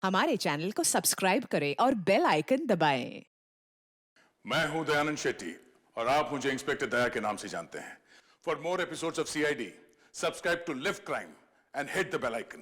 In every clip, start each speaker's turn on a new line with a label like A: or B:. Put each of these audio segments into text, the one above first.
A: हमारे चैनल को सब्सक्राइब करें और बेल आइकन दबाएं।
B: मैं हूं दयानंद शेट्टी और आप मुझे इंस्पेक्टर दया के नाम से जानते हैं। For more episodes of CID, subscribe to lift crime and hit the bell icon.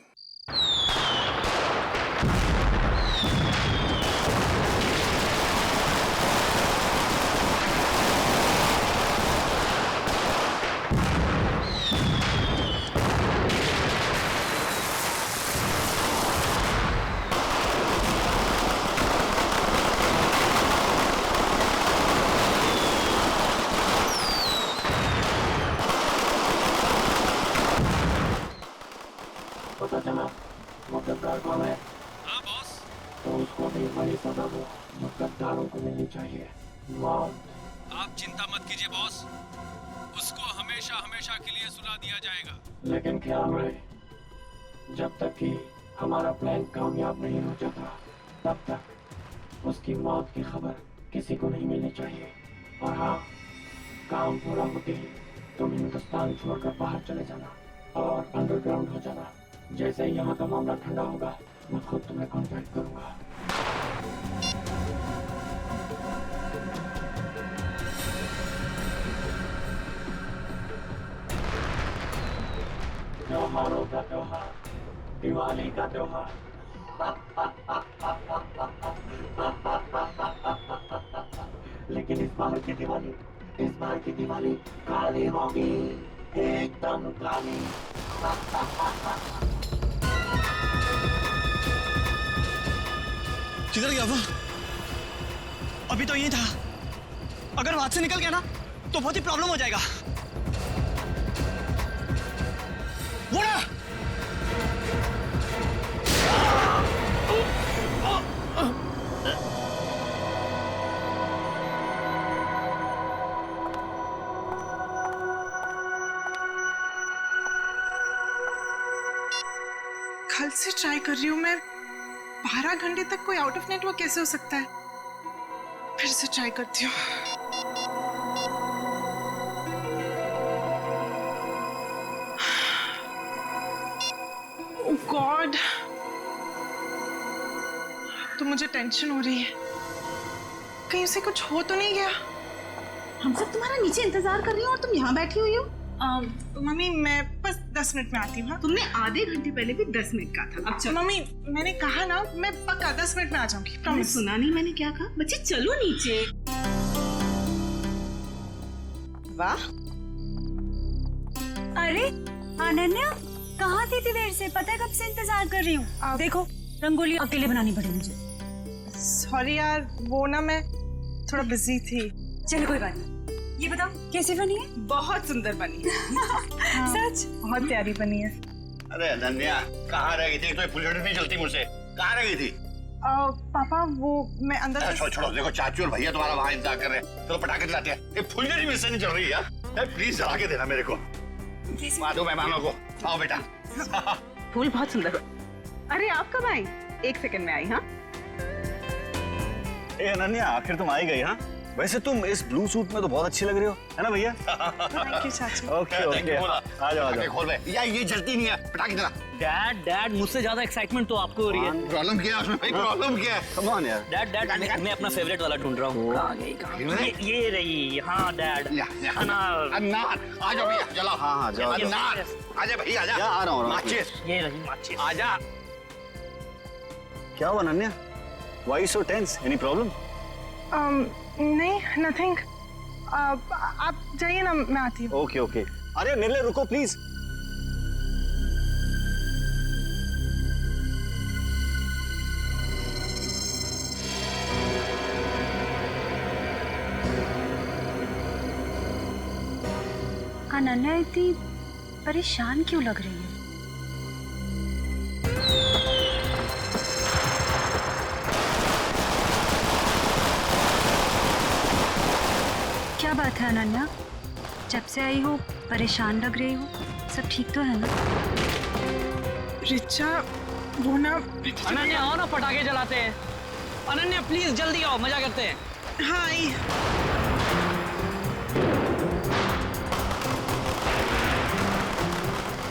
C: पता चला मुकद्दर कौन है?
D: हाँ बॉस।
C: तो उसको भी बड़ी सजा दो जो गद्दारों को मिलनी चाहिए, मौत।
D: आप चिंता मत कीजिए बॉस, उसको हमेशा हमेशा के लिए सुला दिया जाएगा।
C: लेकिन ख्याल रहे, जब तक कि हमारा प्लान कामयाब नहीं हो जाता तब तक उसकी मौत की खबर किसी को नहीं मिलनी चाहिए। और हाँ, काम पूरा होते ही तुम हिंदुस्तान छोड़कर बाहर चले जाना और अंडरग्राउंड हो जाना। जैसे ही यहाँ का मामला ठंडा होगा मैं खुद तुम्हें कांटेक्ट करूंगा। त्योहारों का त्योहार, दिवाली का त्योहार। लेकिन इस बार की दिवाली काली होगी, एकदम काली।
E: किधर गया वो? अभी तो यही था। अगर वहां से निकल गया ना तो बहुत ही प्रॉब्लम हो जाएगा। वो ना!
F: कल से ट्राई कर रही हूँ मैं। 12 घंटे तक कोई आउट ऑफ नेटवर्क कैसे हो सकता है? फिर से ट्राई करती हूँ। ओह गॉड, तो मुझे टेंशन हो रही है, कहीं उसे कुछ हो तो नहीं गया।
G: हम सब तुम्हारा नीचे इंतजार कर रही हो और तुम यहाँ बैठी हुई हो।
F: मम्मी मैं बस 10 मिनट में आती हूँ। हाँ?
G: तुमने आधे घंटे पहले भी 10 मिनट कहा था। अब चलो।
F: मम्मी मैंने कहा ना, मैं पक्का 10 मिनट में आ जाऊंगी।
G: तुमने
F: प्रॉमिस।
G: सुना नहीं मैंने क्या कहा? बच्चे चलो नीचे।
A: वाह,
H: अरे अनन्या, कहाँ थी इतनी देर से? पता है कब से इंतजार कर रही हूँ। देखो रंगोली अकेले बनानी पड़ी मुझे।
F: सॉरी यार, वो ना मैं थोड़ा बिजी थी।
H: चलो कोई बात नहीं। ये बताओ कैसी बनी है?
F: बहुत सुंदर बनी है।
H: सच?
F: बहुत प्यारी बनी है।
I: अरे अनन्या, कहाँ रह गई थी? तो फुलझड़ी नहीं चलती मुझसे। कहाँ रह गई थी?
F: पापा वो मैं अंदर
I: छोड़ो छोड़ो, देखो चाचू और भैया तुम्हारा वहाँ इंतजार कर रहे हैं। चलो पटाखे चलाते हैं। ये फुलझड़ी मिलसे नहीं चल रही यार। प्लीज जला के देना मेरे को। दो मेहमानों को। आओ बेटा।
G: फूल बहुत सुंदर। अरे आप कब आई? 1 सेकंड में आई। हाँ
E: अनन्या, आखिर तुम आई गई। हाँ, वैसे तुम इस ब्लू सूट में तो बहुत अच्छी लग रही हो, है ना भैया?
F: थैंक यू चाचू।
E: ओके ओके, आ जाओ।
I: खोल भाई, यार ये जलती नहीं है। पटाखे चला।
J: डैड मुझसे ज्यादा एक्साइटमेंट तो आपको हो रही है।
I: प्रॉब्लम क्या है उसमें भाई? प्रॉब्लम क्या है?
E: कम ऑन यार।
J: डैड मैं अपना फेवरेट वाला ढूंढ रहा हूँ। कहाँ गई? ये रही। हाँ डैड, अनार।
I: अनार, आ जाओ भैया, जलाओ।
E: हाँ जाओ।
I: अनार, आजा भैया आजा।
E: आ रहा हूँ।
I: माचिस,
J: ये रही माचिस।
I: आजा।
E: क्या हुआ Ananya? Why so tense? Any problem?
F: नहीं, नथिंग। आप जाइए ना, मैं आती हूँ।
E: Okay okay. अरे निर्ले रुको प्लीज।
H: अनन्या इतनी परेशान क्यों लग रही है? क्या बात है अनन्या? जब से आई हो परेशान लग रही हो। सब ठीक तो है ना?
F: रिचा, वो ना।
J: अनन्या आओ ना, पटाखे जलाते हैं। अनन्या प्लीज जल्दी आओ, मजा करते हैं।
F: हाँ आई।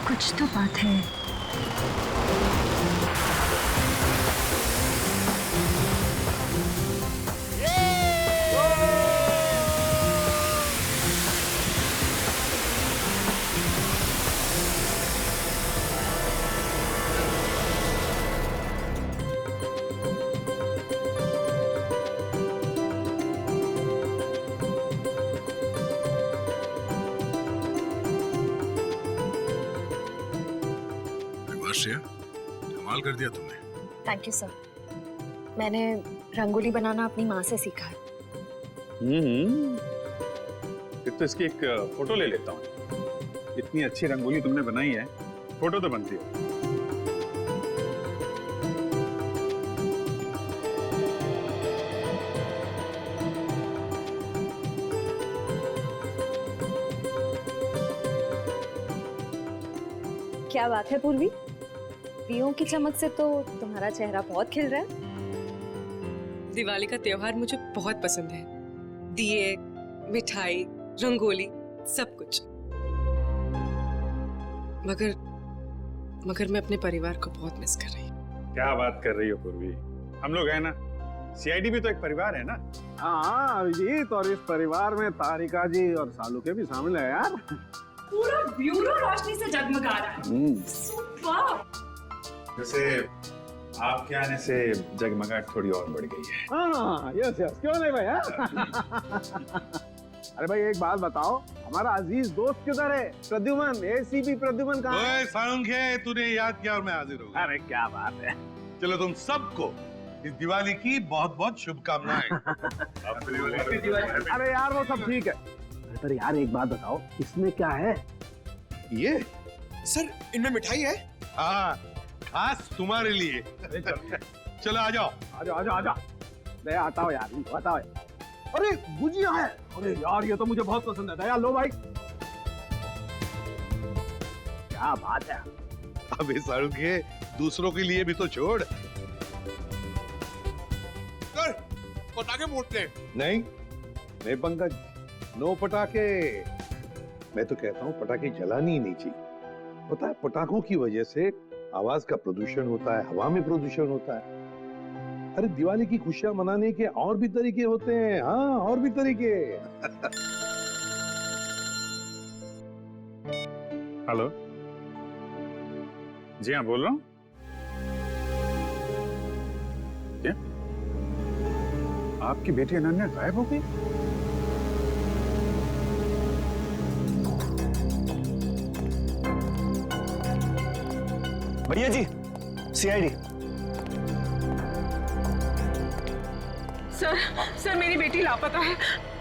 H: कुछ तो बात है।
B: वाह श्रेया, कमाल कर दिया तुमने।
K: Thank you sir. मैंने रंगोली बनाना अपनी माँ से सीखा है।
L: फिर तो इसकी एक फोटो ले लेता हूँ। इतनी अच्छी रंगोली तुमने बनाई है, फोटो तो बनती है।
K: क्या बात है पूर्वी, दियों की चमक से तो तुम्हारा चेहरा बहुत खिल रहा है।
M: दिवाली का त्योहार मुझे बहुत पसंद है। दिए, मिठाई, रंगोली, सब कुछ। मगर मैं अपने परिवार को बहुत मिस कर रही हूँ।
L: क्या बात कर रही हो पूर्वी, हम लोग हैं ना, सीआईडी भी तो एक परिवार है ना।
N: हाँ अभिजीत, और इस परिवार में तारिका जी और सालू के भी शामिल है यार।
H: पूरा ब्यूरो रोशनी से जगमगा रहा है। सुपर।
L: जैसे आपके आने से जगमगाहट थोड़ी और बढ़ गई है।
N: हाँ यस यस, क्यों नहीं भाई। अरे भाई एक बात बताओ, हमारा अजीज दोस्त किधर है? प्रद्युमन, एसीपी प्रद्युमन कहाँ है?
O: साळुंखे, तूने याद किया और मैं हाजिर हो गया।
N: अरे क्या बात है।
O: चलो तुम सबको इस दिवाली की बहुत बहुत शुभकामनाएं।
N: अरे यार वो सब ठीक है, पर यार एक बात बताओ, इसमें क्या है?
O: ये
E: सर इनमें मिठाई है।
O: हाँ, खास तुम्हारे लिए। चलो आ जाओ।
N: आजा। मैं आता हूँ यार, आता हूँ। अरे गुजिया है, अरे यार ये तो मुझे बहुत पसंद है। दया लो भाई। क्या बात है।
O: अबे साळुंखे, दूसरों के लिए भी तो छोड़।
I: पटाखे फूटते
O: नहीं पंकज, नो पटाखे। मैं तो कहता हूँ पटाखे जलानी ही नहीं चाहिए। पता है, पटाखों की वजह से आवाज का प्रदूषण होता है, हवा में प्रदूषण होता है। अरे दिवाली की खुशियां मनाने के और भी तरीके होते हैं। हाँ, और भी तरीके।
L: हेलो जी हाँ, बोल रहा हूँ। क्या आपकी बेटी अनन्या गायब हो गई?
E: भैया जी, सीआईडी।
F: सर मेरी बेटी लापता है,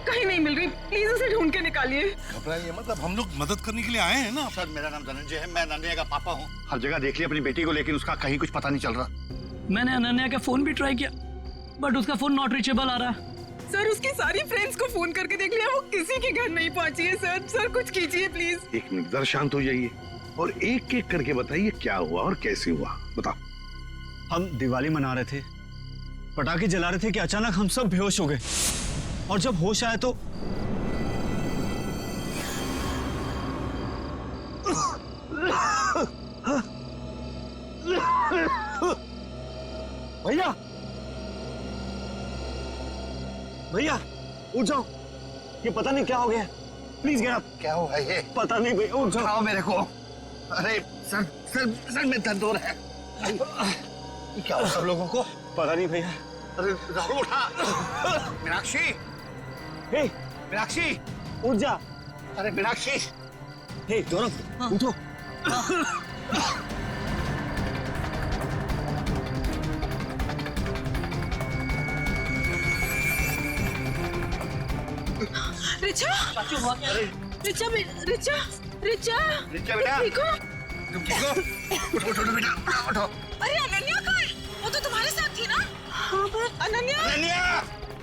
F: कहीं नहीं मिल रही। प्लीज उसे ढूंढ के निकालिए।
I: घबराइए मतलब, हम लोग मदद करने के लिए आए हैं ना। सर मेरा नाम धनंजय है, मैं अनन्या का पापा हूँ। हर जगह देख लिया अपनी बेटी को, लेकिन उसका कहीं कुछ पता नहीं चल रहा।
J: मैंने अनन्या का फोन भी ट्राई किया, बट उसका फोन नॉट रीचेबल आ रहा है।
F: सर उसकी सारी फ्रेंड्स को फोन करके देख लिया, वो किसी के घर नहीं पहुंची है। सर कुछ कीजिए प्लीज।
O: एक मिनट, जरा शांत हो जाइए और एक एक करके बताइए क्या हुआ और कैसे हुआ। बताओ।
E: हम दिवाली मना रहे थे, पटाखे जला रहे थे कि अचानक हम सब बेहोश हो गए, और जब होश आया तो भैया उठ जाओ, ये पता नहीं क्या हो गया। Please get up.
I: क्या हुआ ये?
E: पता नहीं भैया, उठ जाओ।
I: उठाओ मेरे को। अरे सर में दर्द हो रहा है। क्या हुआ सब लोगों को?
E: पता नहीं भैया।
I: अरे राहुल उठा। मीनाक्षी, मीनाक्षी
E: उठ जा।
I: अरे मीनाक्षी,
E: हे गौरव उठो।
F: रिचा, रिचा रिचा रिचा
I: रिचा बेटा,
F: ठीक हो?
I: तुम ठीक हो? उठो बेटा, उठो।
F: अरे अनन्या कहाँ है? वो तो तुम्हारे साथ थी ना? हाँ अनन्या।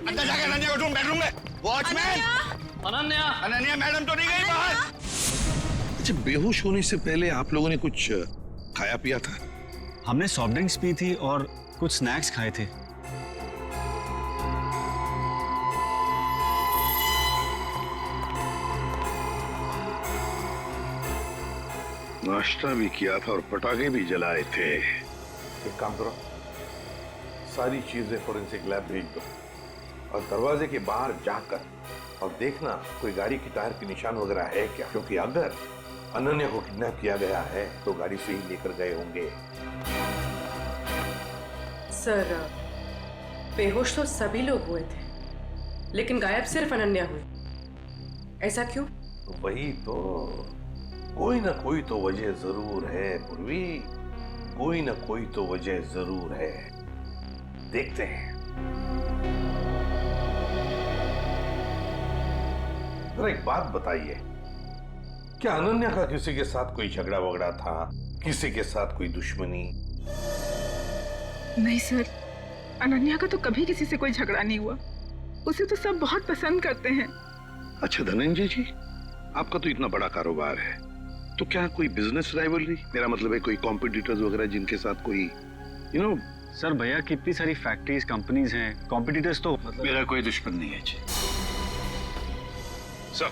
I: अंदर जाके अनन्या को ढूंढ, बेडरूम में। वॉचमैन, अनन्या मैडम तो नहीं गई बाहर? अच्छा, बेहोश होने से पहले आप लोगों ने कुछ खाया पिया था?
E: हमने सॉफ्ट ड्रिंक्स पी थी और कुछ स्नैक्स खाए थे।
O: नाश्ता भी किया था और पटाखे भी जलाए थे। एक काम करो, सारी चीजें फोरेंसिक लैब भेज दो और दरवाजे के बाहर जाकर और देखना कोई गाड़ी की टायर के निशान वगैरह है क्या, क्योंकि अगर अनन्या को किडनैप किया गया है तो गाड़ी से ही लेकर गए होंगे।
M: सर बेहोश तो सभी लोग हुए थे, लेकिन गायब सिर्फ अनन्या हुई। ऐसा क्यों?
O: वही तो, कोई ना कोई तो वजह जरूर है पूर्वी। कोई ना कोई तो वजह जरूर है। देखते हैं। जरा एक बात बताइए, क्या अनन्या का किसी के साथ कोई झगड़ा वगड़ा था? किसी के साथ कोई दुश्मनी?
F: नहीं सर, अनन्या का तो कभी किसी से कोई झगड़ा नहीं हुआ। उसे तो सब बहुत पसंद करते हैं।
O: अच्छा धनंजय जी, आपका तो इतना बड़ा कारोबार है, तो क्या कोई बिजनेस राइवलरी, मेरा मतलब है कोई कॉम्पिटिटर्स वगैरह जिनके साथ कोई
L: सर भैया कितनी सारी फैक्ट्रीज कंपनीज हैं, कॉम्पिटिटर्स तो मतलब
I: मेरा कोई दुश्मन नहीं है जी।
L: सर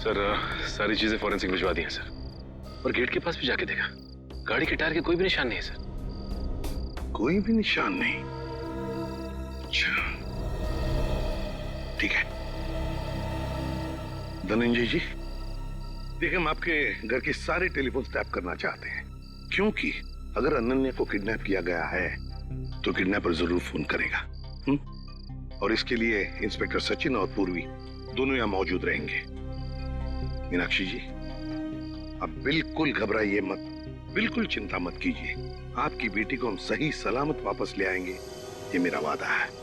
L: सर सारी चीजें फॉरेंसिक भिजवा दी हैं सर, और गेट के पास भी जाके देखा, गाड़ी के टायर के कोई भी निशान नहीं है सर।
O: कोई भी निशान नहीं? अच्छा ठीक है धनंजय जी, देखिए हम आपके घर के सारे टेलीफोन टैप करना चाहते हैं, क्योंकि अगर अनन्या को किडनैप किया गया है तो किडनैपर जरूर फोन करेगा। और इसके लिए इंस्पेक्टर सचिन और पूर्वी दोनों यहां मौजूद रहेंगे। मीनाक्षी जी, अब बिल्कुल घबराइए मत, बिल्कुल चिंता मत कीजिए, आपकी बेटी को हम सही सलामत वापस ले आएंगे, ये मेरा वादा है।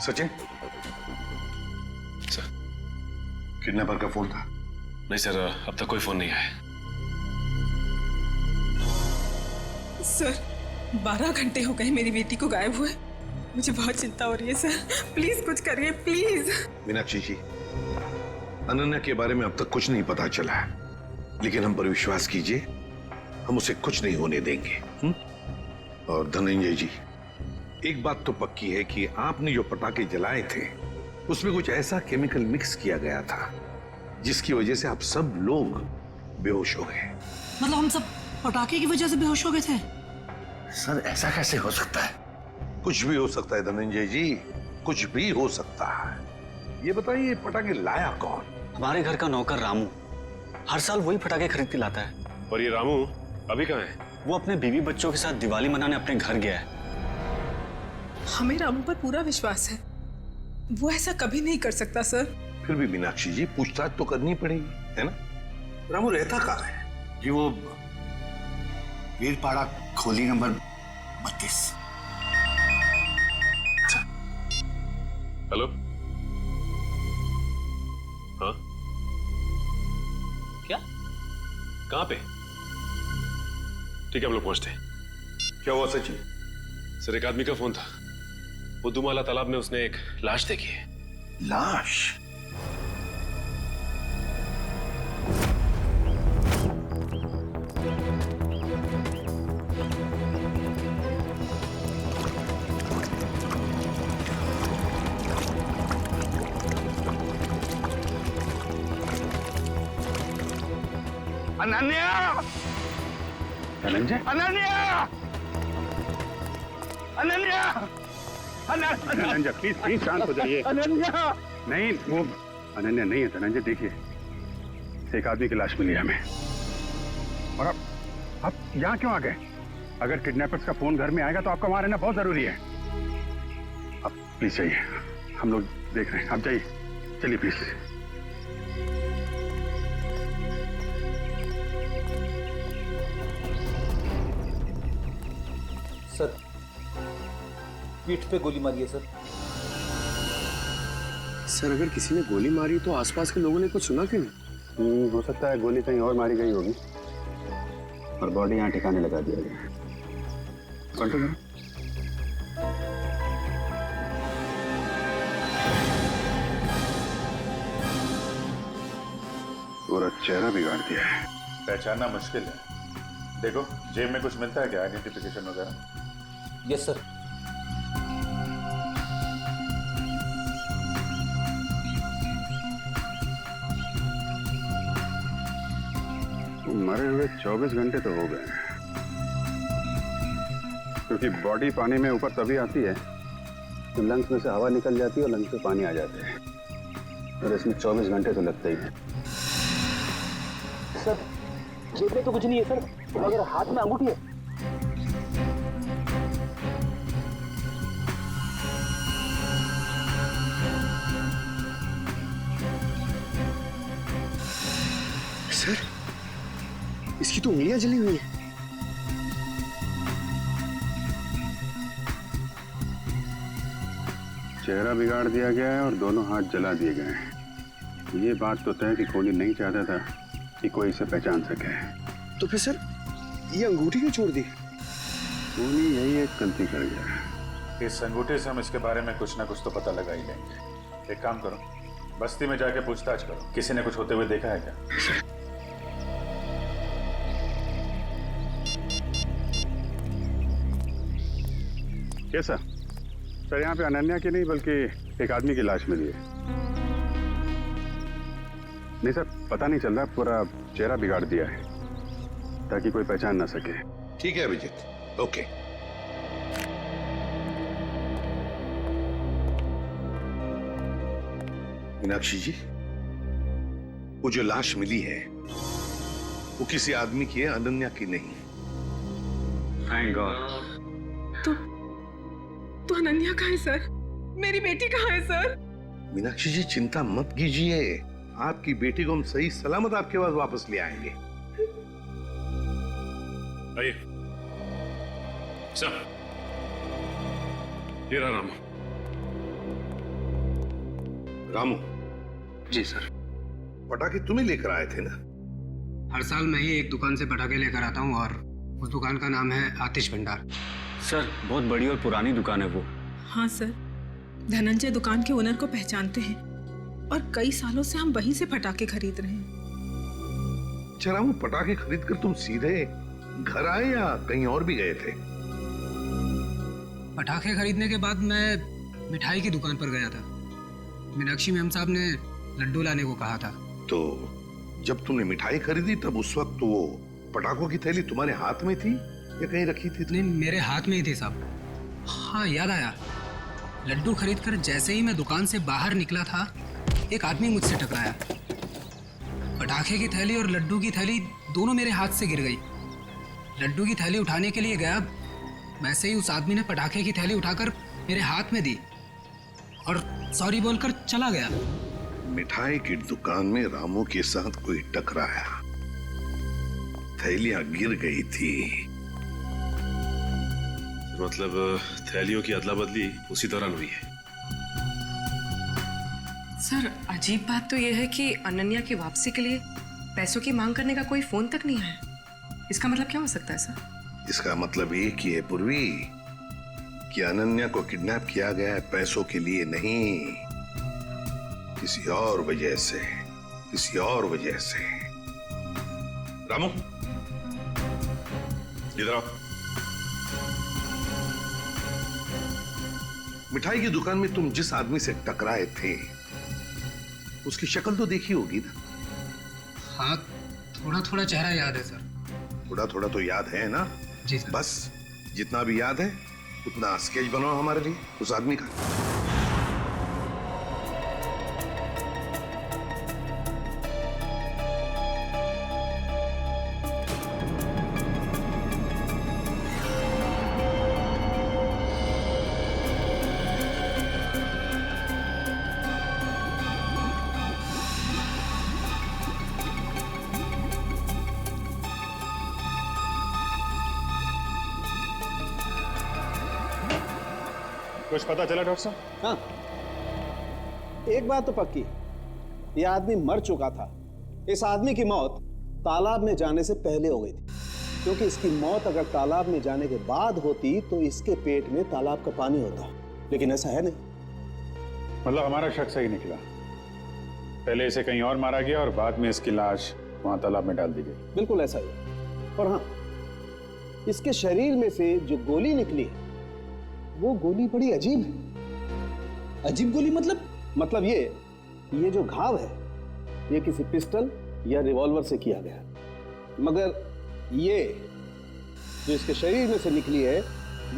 O: सचिन
L: सर,
O: किडनैपर का फोन था?
L: नहीं सर, अब तक कोई फोन नहीं आया।
F: सर 12 घंटे हो गए मेरी बेटी को गायब हुए। मुझे बहुत चिंता हो रही है सर, प्लीज कुछ करिए प्लीज।
O: मीनाक्षी जी, अनन्या के बारे में अब तक कुछ नहीं पता चला है, लेकिन हम पर विश्वास कीजिए, हम उसे कुछ नहीं होने देंगे। और धनंजय जी, एक बात तो पक्की है कि आपने जो पटाखे जलाए थे उसमें कुछ ऐसा केमिकल मिक्स किया गया था जिसकी वजह से आप सब लोग बेहोश हो गए।
E: मतलब हम सब पटाखे की वजह से बेहोश हो गए थे?
I: सर ऐसा कैसे हो सकता है?
O: कुछ भी हो सकता है धनंजय जी, कुछ भी हो सकता है। ये बताइए पटाखे लाया कौन?
E: हमारे घर का नौकर रामू, हर साल वही पटाखे खरीद के लाता है।
L: और ये रामू अभी कहाँ है?
E: वो अपने बीवी बच्चों के साथ दिवाली मनाने अपने घर गया है।
F: हमें रामू पर पूरा विश्वास है, वो ऐसा कभी नहीं कर सकता सर।
O: फिर भी मीनाक्षी जी, पूछताछ तो करनी पड़ेगी, है ना? रामू रहता कहाँ है?
I: जी वो वीरपाड़ा खोली नंबर 32।
L: हेलो, हाँ
J: क्या?
L: कहाँ पे? ठीक है, हम लोग पहुंचते हैं।
O: क्या हुआ सचिन?
L: सर एक आदमी का फोन था, बुद्धूमाला तालाब में उसने एक लाश देखी है।
O: लाश?
I: अनन्या!
L: धनंजय?
I: अनन्या! अनन्या!
L: धनंजय प्लीज शांत हो जाइए।
I: अनन्या!
L: नहीं, वो अनन्या नहीं है धनंजय। देखिए, एक आदमी की लाश मिली हमें, और आप यहाँ क्यों आ गए? अगर किडनैपर्स का फोन घर में आएगा तो आपका वहां रहना बहुत जरूरी है। आप प्लीज जाइए, हम लोग देख रहे हैं, आप जाइए, चलिए प्लीज।
N: सर पीठ पे गोली मारी है सर।
P: सर अगर किसी ने गोली मारी तो आसपास के लोगों ने कुछ सुना क्यों नहीं?
L: हो सकता है गोली कहीं और मारी गई होगी और बॉडी यहाँ ठिकाने लगा दिया गया है। कंट्रोल करो। पूरा चेहरा बिगाड़ दिया है।
B: पहचानना मुश्किल है। देखो जेब में कुछ मिलता है क्या, आइडेंटिफिकेशन वगैरह?
N: Yes sir.
L: मरे हुए 24 घंटे तो हो गए हैं, क्योंकि बॉडी पानी में ऊपर तभी आती है तो लंग्स में से हवा निकल जाती है और लंग्स में पानी आ जाते हैं, और इसमें 24 घंटे तो लगते ही हैं।
N: सर जेब में तो कुछ नहीं है सर, मगर हाथ में अंगूठी है।
P: सर, इसकी तो उंगलियां जली हुई हैं।
L: चेहरा बिगाड़ दिया गया है और दोनों हाथ जला दिए गए हैं। ये बात तो तय कि कोहली नहीं चाहता था कि कोई इसे पहचान सके।
P: तो फिर सर ये अंगूठी क्यों छोड़ दी?
L: कोहली यही एक गलती कर गया।
B: इस अंगूठे से हम इसके बारे में कुछ ना कुछ तो पता लगा ही लेंगे। एक काम करो, बस्ती में जाके पूछताछ करो, किसी ने कुछ होते हुए देखा है क्या?
L: कैसा सर? यहाँ पे अनन्या की नहीं बल्कि एक आदमी की लाश मिली है। नहीं सर, पता नहीं चल रहा, पूरा चेहरा बिगाड़ दिया है ताकि कोई पहचान ना सके।
I: ठीक है अभिजीत, ओके। मीनाक्षी जी, वो जो लाश मिली है वो किसी आदमी की है, अनन्या की नहीं।
L: Thank God.
F: तो अनन्या कहाँ है सर? मेरी बेटी कहाँ है सर?
I: मीनाक्षी जी चिंता मत कीजिए, आपकी बेटी को हम सही सलामत आपके पास वापस ले आएंगे।
B: आइए सर, ये रहा रामू।
I: रामू
N: जी सर।
I: पटाखे तुम्हें लेकर आए थे ना?
N: हर साल मैं ही एक दुकान से पटाखे लेकर आता हूँ और उस दुकान का नाम है आतिश भंडार।
P: सर बहुत बड़ी और पुरानी दुकान है वो।
F: हाँ सर, धनंजय दुकान के ओनर को पहचानते हैं और कई सालों से हम वहीं से पटाखे खरीद रहे हैं।
I: अच्छा रामू, पटाखे खरीद कर तुम सीधे घर आए या कहीं और भी गए थे?
N: पटाखे खरीदने के बाद मैं मिठाई की दुकान पर गया था। मीनाक्षी मैम साहब ने लड्डू लाने को कहा था।
I: तो जब तुमने मिठाई खरीदी तब उस वक्त तो वो पटाखों की थैली तुम्हारे हाथ में थी या कहीं रखी थी?
N: नहीं, मेरे हाथ में ही थी साहब। हाँ याद आया, लड्डू खरीदकर जैसे ही मैं दुकान से बाहर निकला था एक आदमी मुझसे टकराया। पटाखे की थैली और लड्डू की थैली दोनों मेरे हाथ से गिर गई। लड्डू की थैली उठाने के लिए गया, वैसे ही उस आदमी ने पटाखे की थैली उठाकर मेरे हाथ में दी और सॉरी बोलकर चला गया।
I: मिठाई की दुकान में रामू के साथ कोई टकराया, थैलियां गिर गई थी।
B: मतलब थैलियों की अदला बदली उसी दौरान हुई है।
M: सर अजीब बात तो यह है कि अनन्या की वापसी के लिए पैसों की मांग करने का कोई फोन तक नहीं आया। इसका मतलब क्या हो सकता है सर?
I: इसका मतलब एक ही है पूर्वी कि अनन्या को किडनैप किया गया है पैसों के लिए नहीं, किसी और वजह से, किसी और वजह से। रामू इधर आओ। मिठाई की दुकान में तुम जिस आदमी से टकराए थे उसकी शक्ल तो देखी होगी ना?
N: हाँ, थोड़ा थोड़ा चेहरा याद है सर।
I: थोड़ा थोड़ा तो याद है ना?
N: जी सर।
I: बस जितना भी याद है उतना स्केच बनाओ हमारे लिए उस आदमी का।
L: कुछ पता चला डॉक्टर साहब?
N: हाँ, एक बात तो पक्की, ये आदमी मर चुका था। इस आदमी की मौत तालाब में जाने से पहले हो गई थी, क्योंकि इसकी मौत अगर तालाब में जाने के बाद होती तो इसके पेट में तालाब का पानी होता, लेकिन ऐसा है नहीं।
L: मतलब हमारा शक सही निकला, पहले इसे कहीं और मारा गया और बाद में इसकी लाश वहां तालाब में डाल दी गई।
N: बिल्कुल ऐसा ही। और हाँ, इसके शरीर में से जो गोली निकली है वो गोली बड़ी अजीब है। अजीब गोली मतलब ये जो घाव है ये किसी पिस्टल या रिवॉल्वर से किया गया।
Q: मगर ये जो इसके शरीर में से निकली है,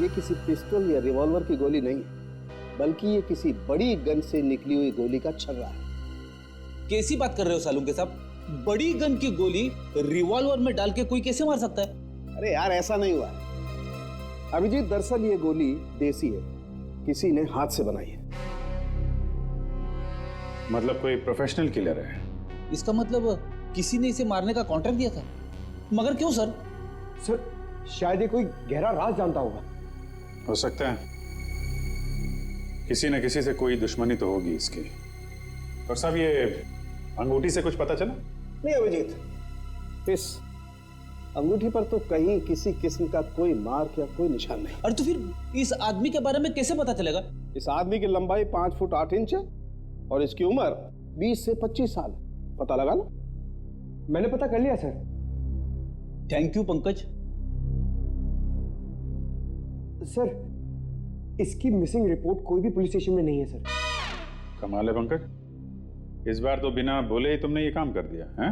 Q: ये किसी पिस्टल या रिवॉल्वर की गोली नहीं है, बल्कि ये किसी बड़ी गन से निकली हुई गोली का छर्रा है।
R: कैसी बात कर रहे हो सालुंके साहब? बड़ी गन की गोली रिवॉल्वर में डाल के कोई कैसे मार सकता है?
Q: अरे यार, ऐसा नहीं हुआ अभिजीत। दरअसल ये गोली देसी है, किसी ने हाथ से बनाई है।
L: मतलब कोई प्रोफेशनल किलर है?
R: इसका मतलब किसी ने इसे मारने का कॉन्ट्रैक्ट दिया था। मगर क्यों सर?
P: सर शायद ये कोई गहरा राज जानता होगा।
L: हो सकता है, किसी न किसी से कोई दुश्मनी तो होगी इसकी। और साहब, ये अंगूठी से कुछ पता चला?
Q: नहीं अभिजीत, इस अंगूठी पर तो कहीं किसी किस्म का कोई मार्क या कोई निशान नहीं।
R: और तो फिर इस आदमी के बारे में कैसे पता चलेगा?
Q: इस आदमी की लंबाई 5 फुट 8 इंच है और इसकी उम्र 20 से 25 साल। पता लगा लो।
P: मैंने पता कर लिया sir.
R: Thank you Pankaj.
P: Sir, इसकी मिसिंग रिपोर्ट कोई भी पुलिस स्टेशन में नहीं है सर।
L: कमाल है पंकज, इस बार तो बिना बोले ही तुमने ये काम कर दिया है?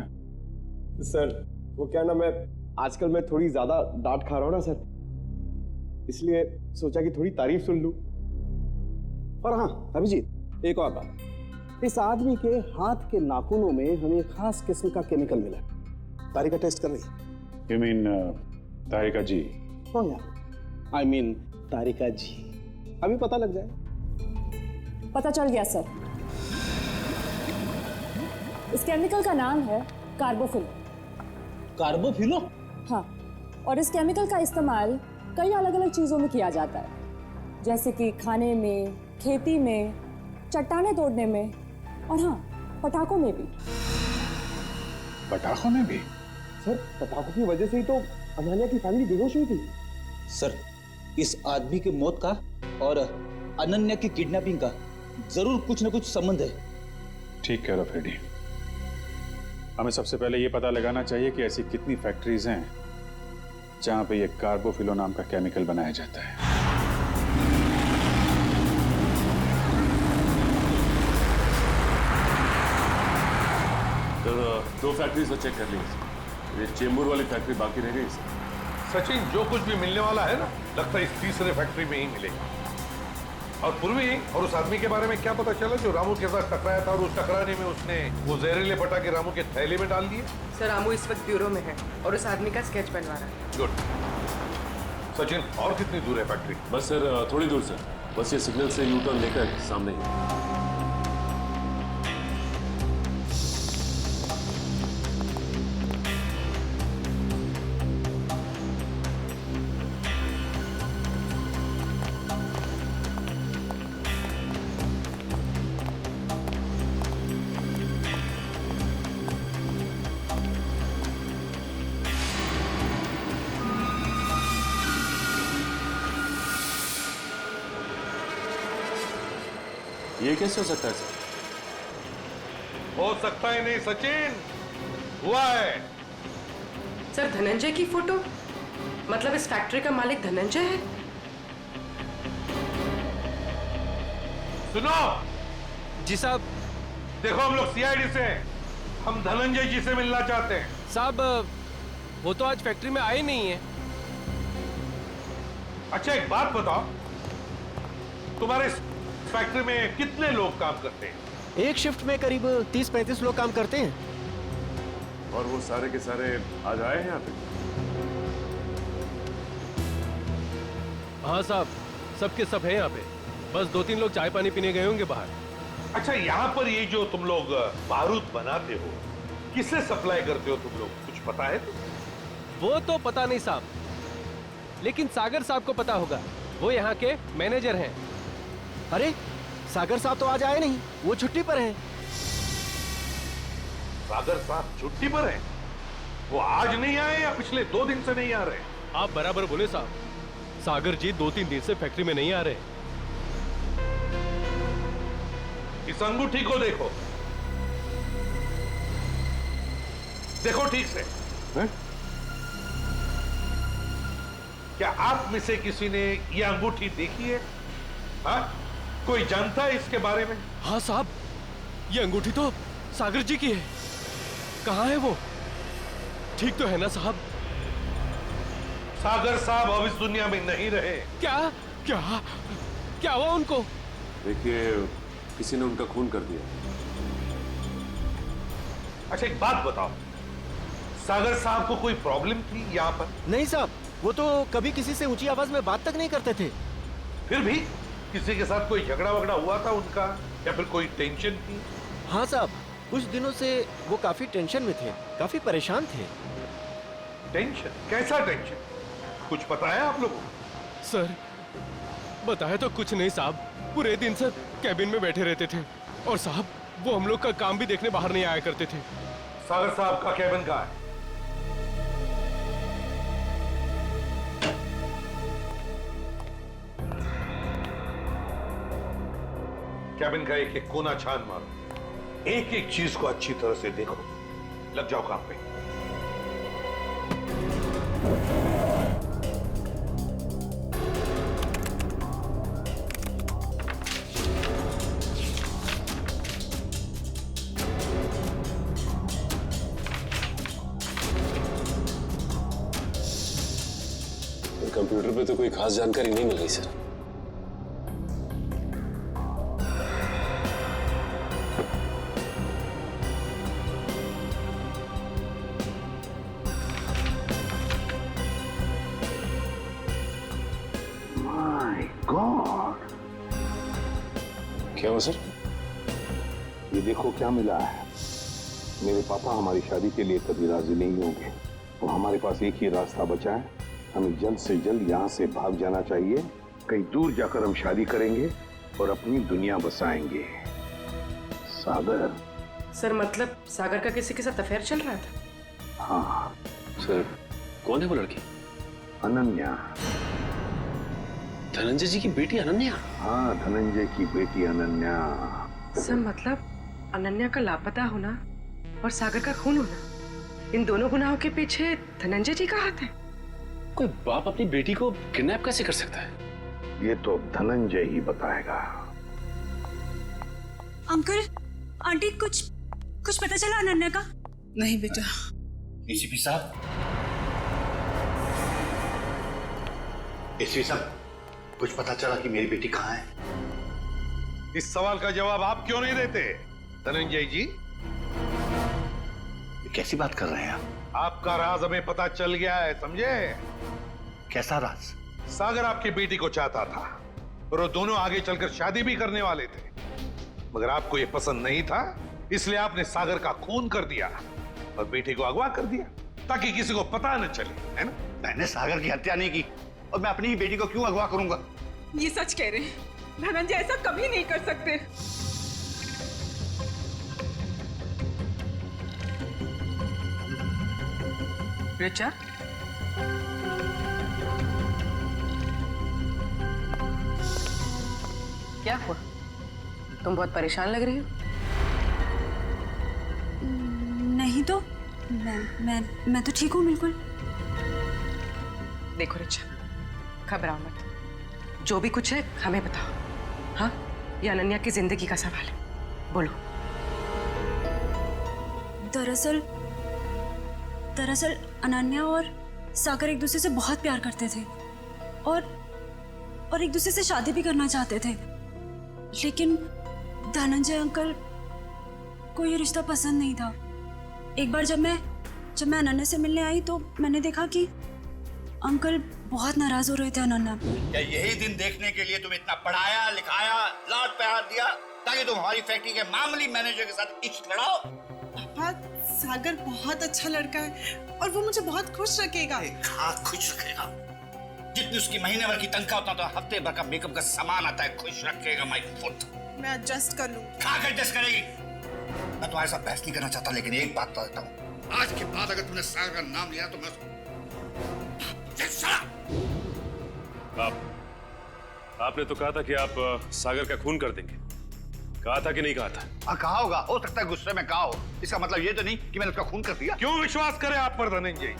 P: सर वो क्या ना, मैं आजकल मैं थोड़ी ज्यादा डांट खा रहा हूं ना सर, इसलिए सोचा कि थोड़ी तारीफ सुन लूं।
Q: और हाँ अभिजीत, एक और बात, इस आदमी के हाथ के नाखूनों में हमें खास किस्म का केमिकल मिला। तारिका टेस्ट कर रही।
L: You mean तारिका जी?
Q: हाँ यार, I mean तारिका जी। अभी पता लग जाए।
K: पता चल गया सर। इस केमिकल का नाम है कार्बोफिल।
R: कार्बोफिलो?
K: हाँ, और इस केमिकल का इस्तेमाल कई अलग अलग चीज़ों में किया जाता है, जैसे कि खाने में, खेती में, चट्टानें तोड़ने में, और हाँ, पटाखों में भी।
L: पटाखों में भी?
P: सर पटाखों की वजह से ही तो अनन्या की फैमिली बेहोश हुई थी।
R: सर, इस आदमी की मौत का और अनन्या की किडनैपिंग का जरूर कुछ न कुछ संबंध है।
L: ठीक कह रहे हो फ्रेडी। हमें सबसे पहले ये पता लगाना चाहिए कि ऐसी कितनी फैक्ट्रीज हैं जहां पे ये कार्बोफिलो नाम का केमिकल बनाया जाता है।
S: तो 2 फैक्ट्रीज तो चेक कर ली, ये चेंबूर वाली फैक्ट्री बाकी रह गई।
O: सचिन, जो कुछ भी मिलने वाला है ना, लगता है इस तीसरे फैक्ट्री में ही मिलेगा। और पूर्वी और उस आदमी के बारे में क्या पता चला जो रामू के साथ टकराया था और उस टकराने में उसने वो जहरीले पटाखे रामू के थैले में डाल दिए?
M: सर रामू इस वक्त ब्यूरो में है और उस आदमी का स्केच बनवा रहा है।
O: गुड। सचिन, और कितनी दूर है फैक्ट्री?
S: बस सर थोड़ी दूर से, बस ये सिग्नल से यू टर्न लेकर सामने ही। ये कैसे हो सकता है सर?
O: हो सकता है नहीं सचिन, हुआ है।
M: सर धनंजय की फोटो, मतलब इस फैक्ट्री का मालिक धनंजय है?
O: सुनो
D: जी साहब।
O: देखो, हम लोग सीआईडी से हैं, हम धनंजय जी से मिलना चाहते हैं।
D: साहब वो तो आज फैक्ट्री में आए नहीं है।
O: अच्छा एक बात बताओ, तुम्हारे इस फैक्ट्री में कितने लोग काम करते हैं?
P: एक शिफ्ट में करीब 30-35 लोग काम करते हैं।
S: और वो सारे के सारे आज आए हैं यहाँ पे?
D: हाँ साहब, सबके सब है यहाँ पे, बस 2-3 लोग चाय पानी पीने गए होंगे बाहर।
O: अच्छा, यहाँ पर ये जो तुम लोग बारूद बनाते हो, किसे सप्लाई करते हो तुम लोग, कुछ पता है?
D: वो तो पता नहीं साहब, लेकिन सागर साहब को पता होगा, वो यहाँ के मैनेजर हैं।
P: अरे सागर साहब तो आज आए नहीं, वो छुट्टी पर हैं।
O: सागर साहब छुट्टी पर हैं? वो आज नहीं आए या पिछले 2 दिन से नहीं आ रहे?
D: आप बराबर बोले साहब, सागर जी 2-3 दिन से फैक्ट्री में नहीं आ रहे।
O: इस अंगूठी को देखो, देखो ठीक से। क्या आप में से किसी ने यह अंगूठी देखी है? हाँ? कोई जानता है इसके बारे में?
D: हाँ साहब, ये अंगूठी तो सागर जी की है। कहाँ है वो? ठीक तो है ना साहब?
O: सागर साहब अब इस दुनिया में नहीं रहे।
D: क्या क्या क्या हुआ उनको?
S: देखिए, किसी ने उनका खून कर दिया।
O: अच्छा एक बात बताओ, सागर साहब को कोई प्रॉब्लम थी यहाँ पर?
E: नहीं साहब, वो तो कभी किसी से ऊंची आवाज में बात तक नहीं करते थे।
O: फिर भी किसी के साथ कोई झगड़ा वगड़ा हुआ था उनका, या फिर कोई टेंशन थी?
E: हाँ साहब, कुछ दिनों से वो काफी टेंशन में थे, काफी परेशान थे।
O: टेंशन? कैसा टेंशन? कुछ पता है आप लोगों को?
D: सर, बताया तो कुछ नहीं साहब। पूरे दिन से कैबिन में बैठे रहते थे और साहब वो हम लोग का काम भी देखने बाहर नहीं आया करते थे।
O: सागर साहब का कैबिन कहाँ है? कैबिन का एक एक कोना छान मारो, एक एक चीज को अच्छी तरह से देखो। लग जाओ काम पे।
S: कंप्यूटर पे तो कोई खास जानकारी नहीं मिल रही सर।
I: माय गॉड,
S: क्या हुआ सर?
I: ये देखो क्या मिला है। मेरे पापा हमारी शादी के लिए कभी राजी नहीं होंगे, तो हमारे पास एक ही रास्ता बचा है। हमें जल्द से जल्द यहाँ से भाग जाना चाहिए। कहीं दूर जाकर हम शादी करेंगे और अपनी दुनिया बसाएंगे। सागर।
M: सर मतलब सागर का किसी के साथ अफेयर चल रहा था?
I: हाँ
S: सर। कौन है वो लड़की?
I: अनन्या।
S: धनंजय जी की बेटी अनन्या?
I: हाँ, धनंजय की बेटी अनन्या।
M: सर मतलब अनन्या का लापता होना और सागर का खून होना, इन दोनों गुनाहों के पीछे धनंजय जी का हाथ है।
S: कोई बाप अपनी बेटी को किडनैप कैसे कर सकता है?
I: ये तो धनंजय ही बताएगा।
H: अंकल, आंटी, कुछ पता चला अनन्या का?
F: नहीं बेटा।
R: एसीपी साहब, एसीपी साहब, कुछ पता चला कि मेरी बेटी कहाँ है?
O: इस सवाल का जवाब आप क्यों नहीं देते धनंजय जी?
R: कैसी बात कर रहे हैं आप?
O: आपका राज हमें पता चल गया है, समझे?
R: कैसा राज?
O: सागर आपकी बेटी को चाहता था और वो दोनों आगे चलकर शादी भी करने वाले थे, मगर आपको ये पसंद नहीं था, इसलिए आपने सागर का खून कर दिया और बेटी को अगवा कर दिया ताकि किसी को पता न चले, है ना?
R: मैंने सागर की हत्या नहीं की और मैं अपनी ही बेटी को क्यों अगवा करूंगा?
F: ये सच कह रहे हैं, धनंजय ऐसा कभी नहीं कर सकते।
M: रिचा, क्या हुआ? तुम बहुत परेशान लग रही हो।
H: नहीं तो मैं तो ठीक हूँ बिल्कुल।
M: देखो रिचा, घबराओ मत, जो भी कुछ है हमें बताओ। हाँ, ये अनन्या की जिंदगी का सवाल है, बोलो।
H: दरअसल अनन्या और सागर एक दूसरे से बहुत प्यार करते थे और एक दूसरे से शादी भी करना चाहते थे, लेकिन धनंजय अंकल को ये रिश्ता पसंद नहीं था। एक बार जब मैं अनन्या से मिलने आई तो मैंने देखा कि अंकल बहुत नाराज हो रहे थे अनन्या।
R: क्या यही दिन देखने के लिए तुम इतना पढ़ाया लिखाया, लाड प्यार दिया ताकि तुम हमारी फैक्ट्री के मामूली मैनेजर के साथ इश्क लड़ाओ?
F: पापा, सागर बहुत अच्छा लड़का है और वो मुझे बहुत खुश रखेगा।
R: हाँ, खुश रखेगा। जितनी उसकी महीने भर की तनख्वाह उतना तो हफ्ते भर का मेकअप का सामान आता है। खुश रखेगा माय फुट।
F: मैं एडजस्ट कर लूँ।
R: कहाँ एडजस्ट करेगी? मैं तुम्हारे साथ बहस नहीं करना चाहता, लेकिन एक बात तो देता हूँ, आज के बाद अगर तुमने सागर का नाम लिया तो मैं
S: आपने तो कहा था कि आप सागर का खून कर देंगे, कहा था कि नहीं कहा था?
R: हाँ, कहा होगा, हो सकता है गुस्से में कहा हो। इसका मतलब ये तो नहीं कि मैंने उसका खून कर दिया।
O: क्यों विश्वास करें आप पर धनंजय?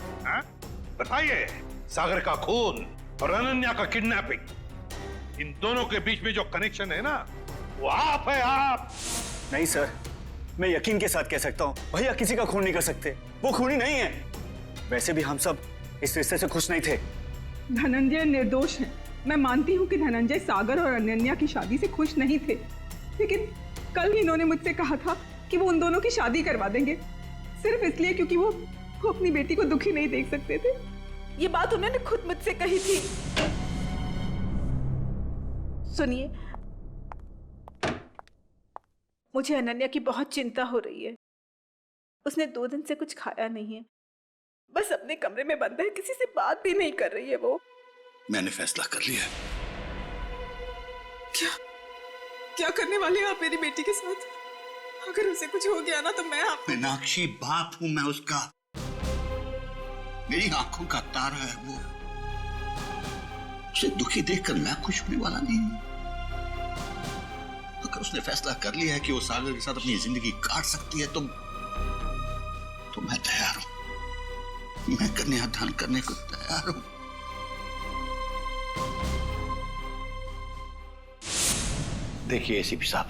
O: बताइए, सागर का खून और अनन्या का किडनैपिंग, इन दोनों के बीच में जो कनेक्शन है ना, वो आप है, आप।
E: नहीं सर, मैं यकीन के साथ कह सकता हूँ, भैया किसी का खून नहीं कर सकते, वो खूनी नहीं है। वैसे भी हम सब इस रिश्ते से खुश नहीं थे।
F: धनंजय निर्दोष है। मैं मानती हूँ कि धनंजय सागर और अनन्या की शादी से खुश नहीं थे, लेकिन कल ही इन्होंने मुझसे कहा था कि वो उन दोनों की शादी करवा देंगे, सिर्फ इसलिए क्योंकि वो अपनी बेटी को दुखी नहीं देख सकते थे। ये बात उन्होंने खुद मुझसे कही थी। सुनिए, मुझे अनन्या की बहुत चिंता हो रही है। उसने 2 दिन से कुछ खाया नहीं है, बस अपने कमरे में बंद है, किसी से बात भी नहीं कर रही है वो।
R: मैंने फैसला कर लिया।
F: क्या करने वाले हैं आप मेरी बेटी के साथ? अगर उसे कुछ हो गया ना तो मैं
R: मीनाक्षी, बाप हूं मैं उसका, मेरी आंखों का तारा है वो। उसे दुखी देखकर मैं खुश होने वाला नहीं हूं। अगर उसने फैसला कर लिया है कि वो सागर के साथ अपनी जिंदगी काट सकती है तो मैं तैयार हूं। मैं कन्यादान करने को तैयार हूं। देखिए एसीपी साहब,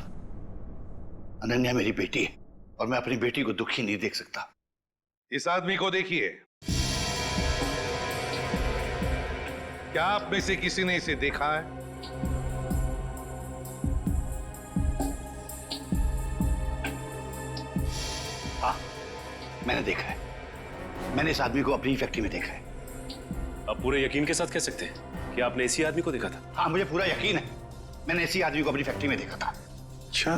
R: अनन्या मेरी बेटी है और मैं अपनी बेटी को दुखी नहीं देख सकता।
O: इस आदमी को देखिए, क्या आप में से किसी ने इसे देखा है?
R: हाँ, मैंने देखा है। मैंने इस आदमी को अपनी फैक्ट्री में देखा है।
S: आप पूरे यकीन के साथ कह सकते हैं कि आपने इसी आदमी को देखा था?
R: हाँ, मुझे पूरा यकीन है। मैंने इसी आदमी को अपनी फैक्ट्री में देखा था।
I: अच्छा,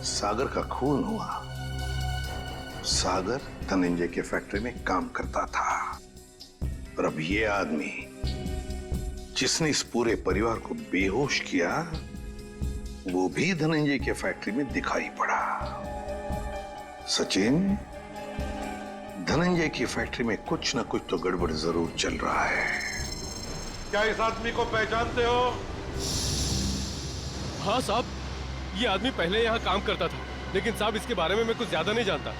I: सागर का खून हुआ। सागर धनंजय के फैक्ट्री में काम करता था और अब ये आदमी जिसने इस पूरे परिवार को बेहोश किया, वो भी धनंजय के फैक्ट्री में दिखाई पड़ा। सचिन, धनंजय की फैक्ट्री में कुछ ना कुछ तो गड़बड़ जरूर चल रहा है।
O: क्या इस आदमी को पहचानते हो?
D: हाँ साहब, ये आदमी पहले यहाँ काम करता था, लेकिन साहब इसके बारे में मैं कुछ ज्यादा नहीं जानता।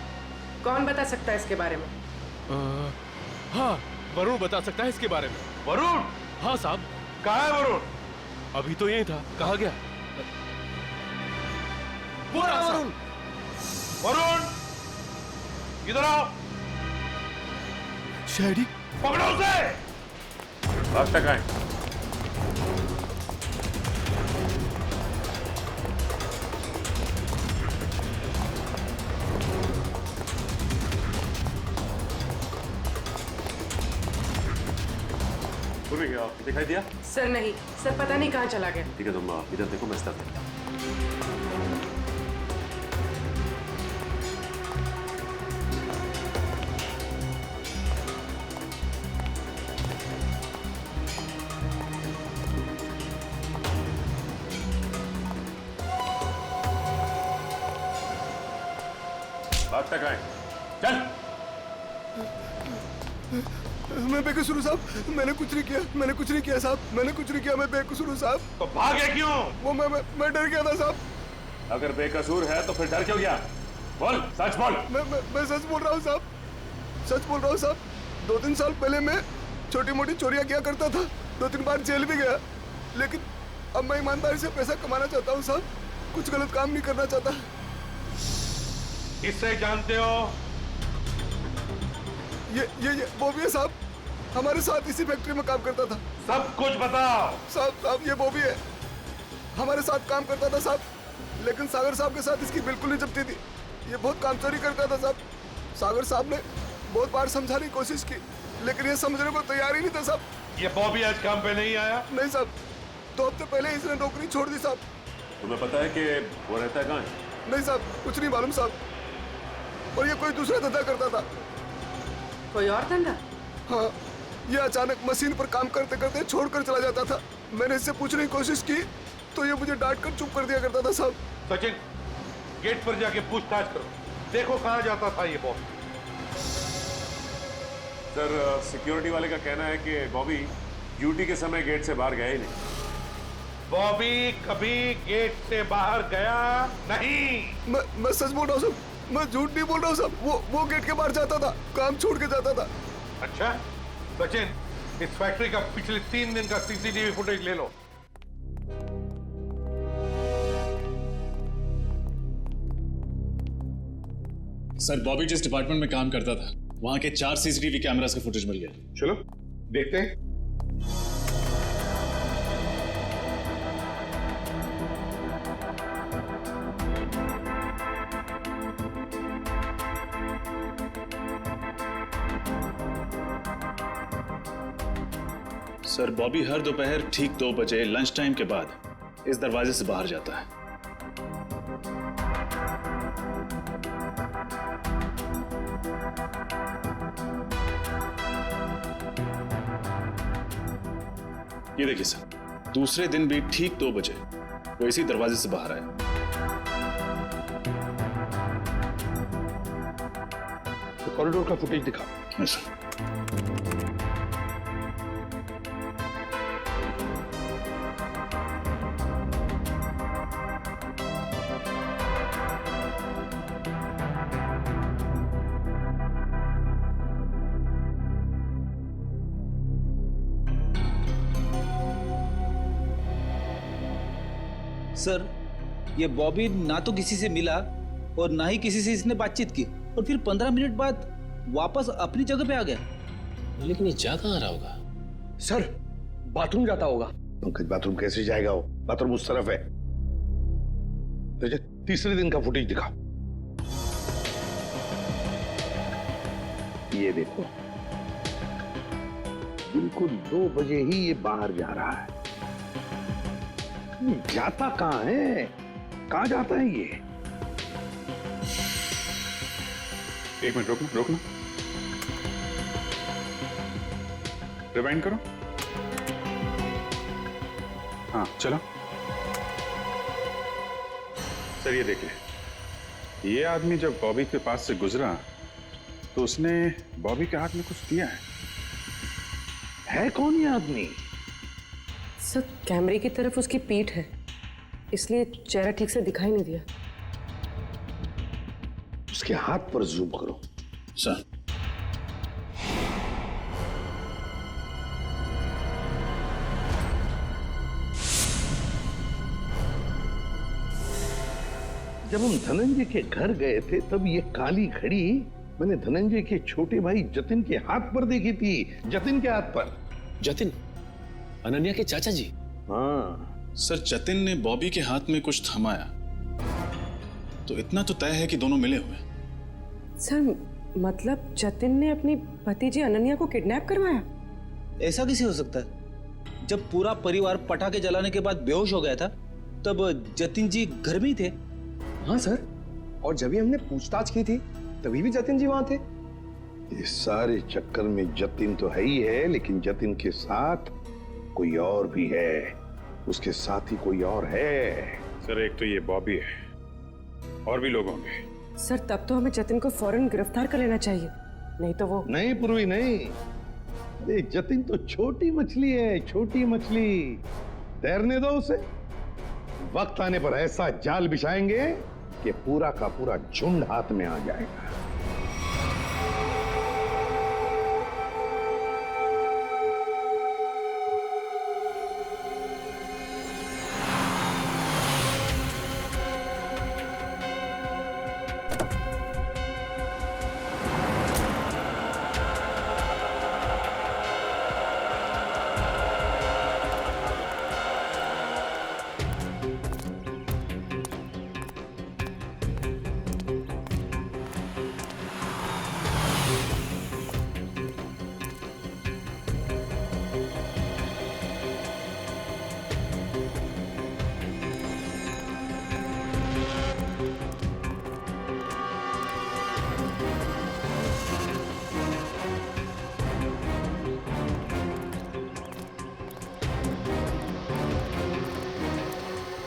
M: कौन बता सकता है इसके बारे में?
D: हाँ, वरुण बता सकता है इसके बारे में।
O: वरुण?
D: हाँ साहब।
O: कहाँ है वरुण?
D: अभी तो यही था, कहाँ गया? वो रहा वरुण।
O: वरुण, इधर आओ।
D: शहरी,
O: पकड़ो उसे।
S: अब तक आए। दिखाई दिया?
M: सर नहीं, सर पता नहीं कहाँ चला गया।
S: ठीक है, तुम इधर देखो, मैं इस तरफ देखता हूं। बात तक आए, चल।
P: मैं बेकसूर हूँ साहब, मैंने कुछ नहीं किया, मैंने कुछ नहीं किया साहब, मैंने कुछ नहीं किया, मैं बेकसूर हूँ साहब।
O: तो भागे क्यों?
P: वो मैं डर गया था साहब।
S: अगर बेकसूर है तो फिर डर क्यों गया? बोल, सच बोल।
P: मैं सच बोल रहा हूँ साहब, सच बोल रहा हूँ साहब। 2-3 साल पहले मैं छोटी मोटी चोरियां किया करता था, 2-3 बार जेल भी गया, लेकिन अब मैं ईमानदारी से पैसा कमाना चाहता हूँ साहब, कुछ गलत काम नहीं करना चाहता।
O: इससे जानते हो?
P: ये बॉबी है साहब, हमारे साथ इसी फैक्ट्री में काम करता था।
O: सब कुछ बताओ।
P: साहब ये बॉबी है, हमारे साथ काम करता था साहब, लेकिन सागर साहब के साथ इसकी बिल्कुल नहीं जमती थी। ये बहुत काम चोरी करता था साहब। सागर साहब ने बहुत बार समझाने की कोशिश की, लेकिन ये समझने को तैयार ही नहीं था साहब।
O: ये बॉबी आज काम पे नहीं आया?
P: नहीं साहब, 2 हफ्ते पहले इसने नौकरी छोड़ दी साहब।
S: तुम्हें पता है कि वो रहता है कहाँ है?
P: नहीं साहब, कुछ नहीं मालूम साहब, और ये कोई दूसरा धंधा करता था।
M: कोई और धंधा?
P: हाँ, ये अचानक मशीन पर काम करते करते छोड़कर चला जाता था। मैंने इससे पूछने की कोशिश की तो ये मुझे डांट कर चुप कर दिया करता था साहब।
O: सचिन, गेट पर जाके पूछताछ करो, देखो कहाँ जाता था ये बॉबी।
S: सर, सिक्योरिटी वाले का कहना है कि बॉबी ड्यूटी के समय गेट से बाहर गया ही नहीं।
O: बॉबी कभी गेट से बाहर गया नहीं।
P: मैं सच बोल रहा हूँ साहब, मैं झूठ नहीं बोल रहा हूँ साहब। वो गेट के बाहर जाता था, काम छोड़ के जाता था।
O: अच्छा सचिन, इस फैक्ट्री का पिछले 3 दिन का सीसीटीवी फुटेज ले लो।
T: सर बॉबी जिस डिपार्टमेंट में काम करता था वहां के 4 सीसीटीवी कैमरास का फुटेज मिल गया।
O: चलो देखते हैं।
T: सर बॉबी हर दोपहर ठीक 2 बजे लंच टाइम के बाद इस दरवाजे से बाहर जाता है। ये देखिए सर, दूसरे दिन भी ठीक 2 बजे वो इसी दरवाजे से बाहर आया।
O: तो कॉरिडोर का फुटेज दिखा।
T: Yes sir.
U: सर, ये बॉबी ना तो किसी से मिला और ना ही किसी से इसने बातचीत की और फिर 15 मिनट बाद वापस अपनी जगह पे आ गया।
V: लेकिन ये जा कहाँ रहा होगा?
O: सर बाथरूम जाता होगा। पंकज बाथरूम कैसे जाएगा वो? बाथरूम उस तरफ है। तो तीसरे दिन का फुटेज दिखा। ये देखो, बिल्कुल 2 बजे ही ये बाहर जा रहा है। जाता कहाँ है? कहाँ जाता है ये?
L: एक मिनट रोकना। रिवाइंड करो। हाँ चलो। सर ये देखिए, ये आदमी जब बॉबी के पास से गुजरा तो उसने बॉबी के हाथ में कुछ दिया है कौन ये आदमी?
M: सर कैमरे की तरफ उसकी पीठ है, इसलिए चेहरा ठीक से दिखाई नहीं दिया।
O: उसके हाथ पर जूम करो।
T: सर
O: जब हम धनंजय के घर गए थे तब ये काली घड़ी मैंने धनंजय के छोटे भाई जतिन के हाथ पर देखी थी। जतिन के हाथ पर।
V: जतिन अनन्या के चाचा जी?
O: हाँ
T: सर, जतिन ने बॉबी के हाथ में कुछ थमाया तो इतना तो तय है कि दोनों मिले हुए।
M: सर मतलब जतिन ने अपनी भतीजी अनन्या को किडनैप करवाया?
U: ऐसा कैसे हो सकता है? जब पूरा परिवार पटाखे जलाने के बाद बेहोश हो गया था तब जतिन जी घर में ही थे।
P: हाँ सर, और जब भी हमने पूछताछ की थी तभी भी जतिन जी वहां थे।
O: इस सारे चक्कर में जतिन तो है ही है, लेकिन जतिन के साथ कोई और भी है। उसके साथ ही कोई और है।
L: सर एक तो ये बॉबी है और भी लोग होंगे।
M: सर तब तो हमें जतिन को फौरन गिरफ्तार कर लेना चाहिए, नहीं तो वो।
O: नहीं पूर्वी नहीं, अरे जतिन तो छोटी मछली है, छोटी मछली। तैरने दो उसे। वक्त आने पर ऐसा जाल बिछाएंगे कि पूरा का पूरा झुंड हाथ में आ जाएगा।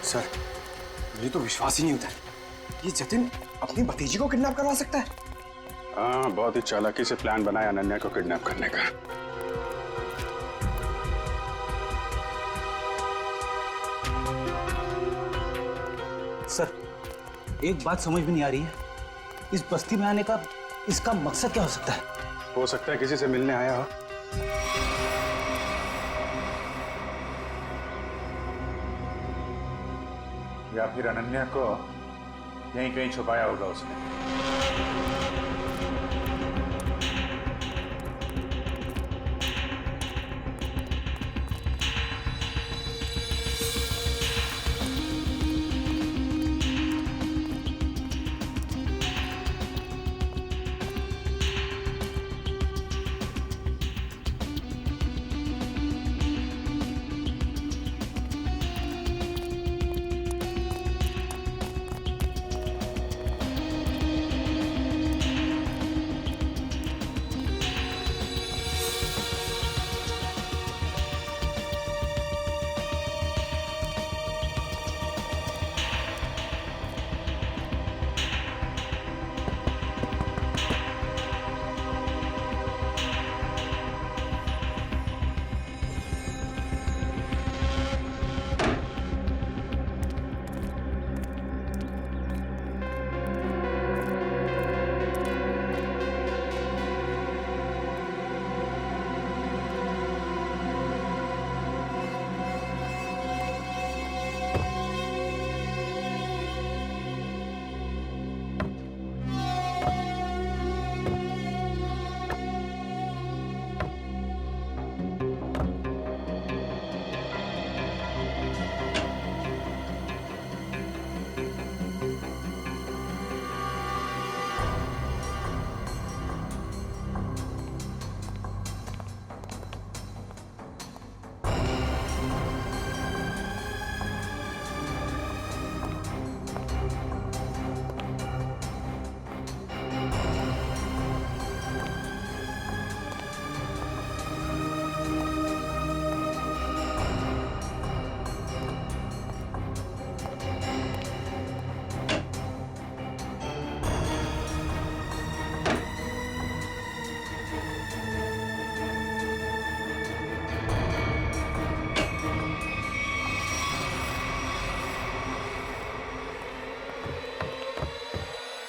P: सर मुझे तो विश्वास ही नहीं होता ये जतिन अपनी भतीजी को किडनैप करवा सकता है।
L: हाँ बहुत ही चालाकी से प्लान बनाया अनन्या को किडनैप करने का।
U: सर एक बात समझ में नहीं आ रही है, इस बस्ती में आने का इसका मकसद क्या हो सकता है?
L: हो सकता है किसी से मिलने आया हो। या फिर अनन्या को
S: यहीं कहीं छुपाया होगा उसने।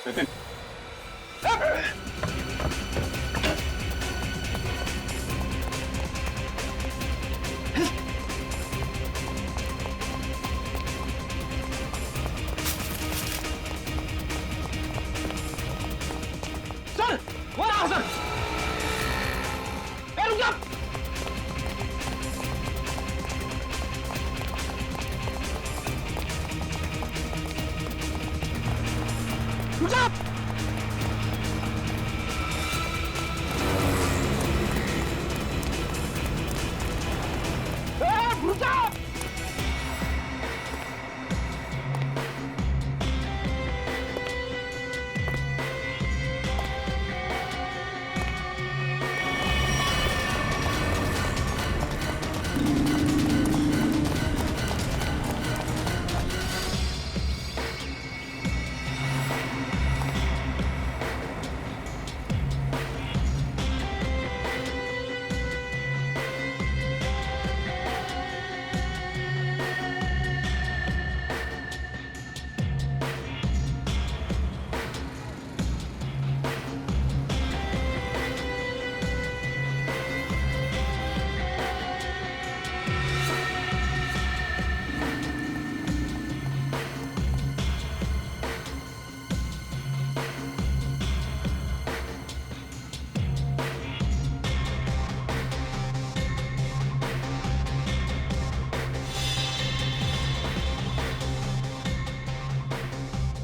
L: नितिन,
E: सर वो रहा सर। ए, रुक जा। रुक जा। रुक जा।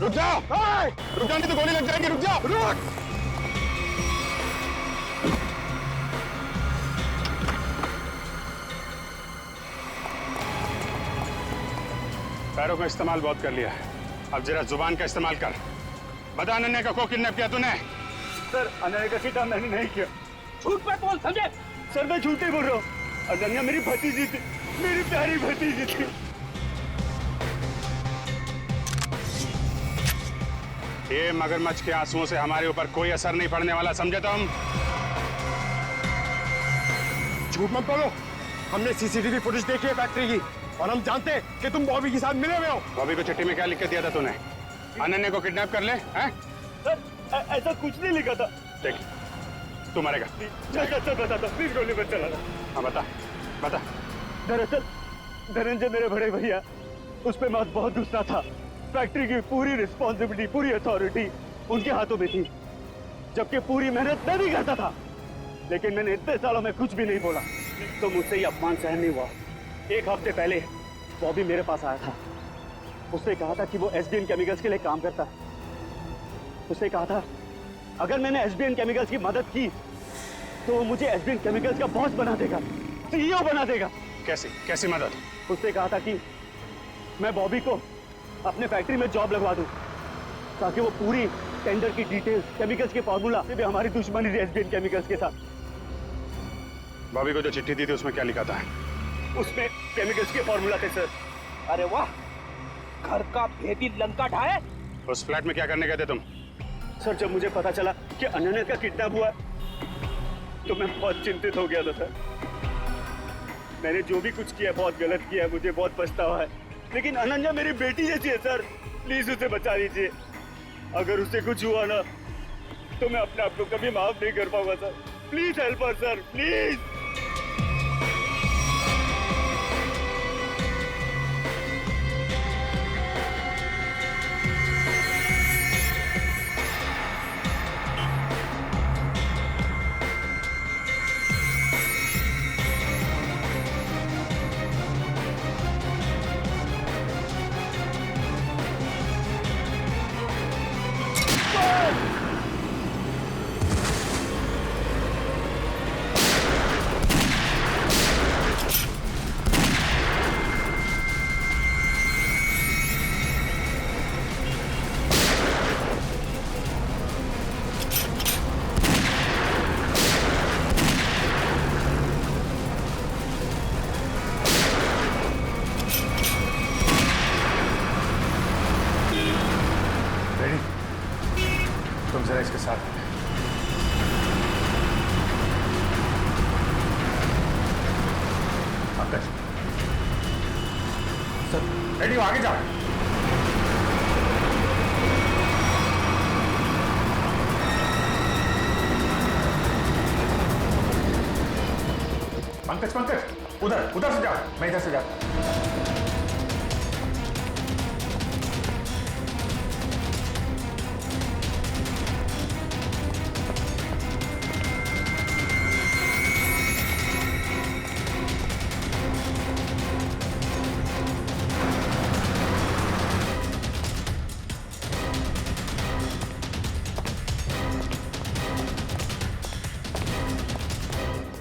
L: रुक जाओ, रुक जाओ नहीं तो गोली लग जाएगी। रुक जाओ, रुक। पैरों का इस्तेमाल बहुत कर लिया, अब जरा जुबान का इस्तेमाल कर। बता अनन्या का को किडनैप किया तूने?
A: सर अनन्या का किडनैप मैंने नहीं किया। झूठ पे बोल समझे? सर मैं झूठ ही बोल रहा हूँ। अनन्या मेरी भतीजी थी, मेरी प्यारी भतीजी थी।
L: ये मगरमच्छ के आंसुओं से हमारे ऊपर कोई असर नहीं पड़ने वाला, समझे तुम?
A: झूठ मत बोलो, हमने सीसीटीवी फुटेज देखी है फैक्ट्री की और हम जानते हैं कि तुम बॉबी के साथ मिले हुए हो।
L: बॉबी को चिट्ठी में क्या लिख के दिया था तूने? अनन्या को किडनैप कर ले, हैं?
A: सर ऐसा कुछ नहीं लिखा था।
L: देख, तू मरेगा।
A: सर बता, प्लीज गोली मत चलाना।
L: हाँ बता, बता।
A: दरअसल धनंजय मेरे बड़े भैया, उस पे बहुत गुस्सा था फैक्ट्री की पूरी रिस्पॉन्सिबिलिटी, पूरी अथॉरिटी उनके हाथों में थी, जबकि पूरी मेहनत मैं भी करता था। लेकिन मैंने इतने सालों में कुछ भी नहीं बोला, तो मुझसे ये अपमान सहन नहीं हुआ। एक हफ्ते पहले बॉबी मेरे पास आया था। उसने कहा था कि वो एसबीएन केमिकल्स के लिए काम करता है। उसने कहा था अगर मैंने एसबीएन केमिकल्स की मदद की तो वो मुझे एसबीएन केमिकल्स का बॉस बना देगा, सीईओ बना देगा।
L: कैसी मदद?
A: उसने कहा था कि मैं बॉबी को अपने फैक्ट्री में जॉब लगवा दूं, ताकि वो पूरी टेंडर की डिटेल्स, केमिकल्स के फॉर्मूला से भी हमारी दुश्मनी थी एसबीएन केमिकल्स के साथ।
L: बॉबी को जो चिट्ठी दी थी उसमें क्या लिखा था?
A: उसमें केमिकल्स के फॉर्मूला थे सर।
C: अरे वाह, घर का भेदी लंका ढाए।
L: उस फ्लैट में क्या करने गए थे तुम?
A: सर जब मुझे पता चला कि अनन्या का किडनैप हुआ तो मैं बहुत चिंतित हो गया था सर। मैंने जो भी कुछ किया बहुत गलत किया है, मुझे बहुत पछतावा है। लेकिन अनन्या मेरी बेटी जैसी है सर, प्लीज उसे बचा लीजिए। अगर उसे कुछ हुआ ना तो मैं अपने आप को कभी माफ नहीं कर पाऊंगा sir. Please help her sir, please.
L: तुम जरा इसके साथ। सर रेडी हो, आगे जाओ। पंकज पंकज उधर से जाओ, मैं इधर से जाता।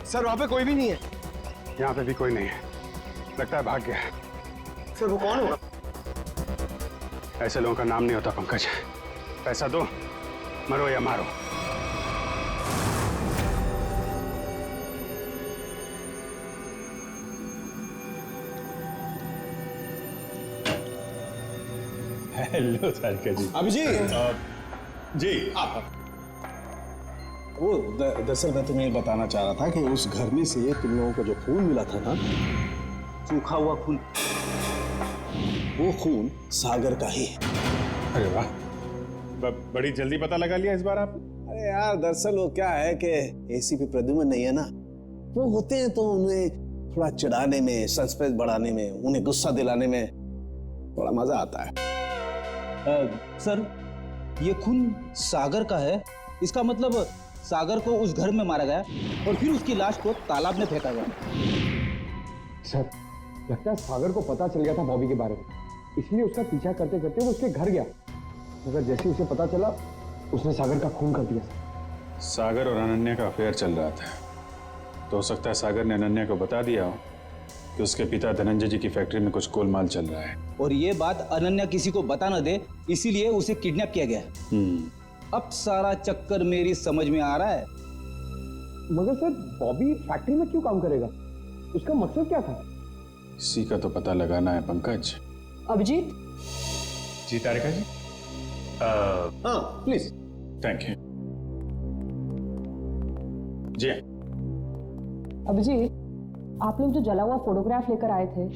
P: सर वहां पे कोई भी नहीं है।
L: यहाँ पे भी कोई नहीं है, लगता है भाग गया।
P: सर वो कौन होगा?
L: ऐसे लोगों का नाम नहीं होता पंकज। पैसा दो, मरो या मारो।
T: हेलो सारिका जी।
Q: अभिजीत
T: जी।
Q: वो दरअसल मैं तुम्हें बताना चाह रहा था कि उस घर में से तुम लोगों को जो खून मिला था ना, सूखा हुआ खून, वो खून सागर का ही है।
T: अरे वाह, बड़ी जल्दी पता लगा लिया इस बार आपने।
Q: अरे यार दरअसल वो क्या है कि एसीपी प्रद्युमन नहीं है ना, वो होते हैं तो उन्हें थोड़ा चिढ़ाने में, सस्पेंस बढ़ाने में, उन्हें गुस्सा दिलाने में थोड़ा मजा आता है।
U: सर ये खून सागर का है, इसका मतलब सागर को उस घर में मारा गया और फिर उसकी लाश को तालाब में फेंका गया।
G: सर लगता है सागर को पता चल गया था बॉबी के बारे में, इसलिए उसका पीछा करते करते वो उसके घर गया, मगर जैसे उसे पता चला उसने सागर का खून कर दिया।
T: सागर और अनन्या का अफेयर चल रहा था, तो हो सकता है सागर ने अनन्या को बता दिया हो कि उसके पिता धनंजय जी की फैक्ट्री में कुछ गोलमाल चल रहा है,
U: और ये बात अनन्या किसी को बता न दे, इसीलिए उसे किडनैप किया गया। अब सारा चक्कर मेरी समझ में आ रहा है।
G: मगर सर बॉबी फैक्ट्री में क्यों काम करेगा, उसका मकसद क्या था?
T: इसी का तो पता लगाना है पंकज।
K: अभिजीत
T: जी तारिका जी।
Q: हाँ प्लीज।
T: थैंक यू जी।
K: अभिजीत, आप लोग जो जला हुआ फोटोग्राफ लेकर आए थे,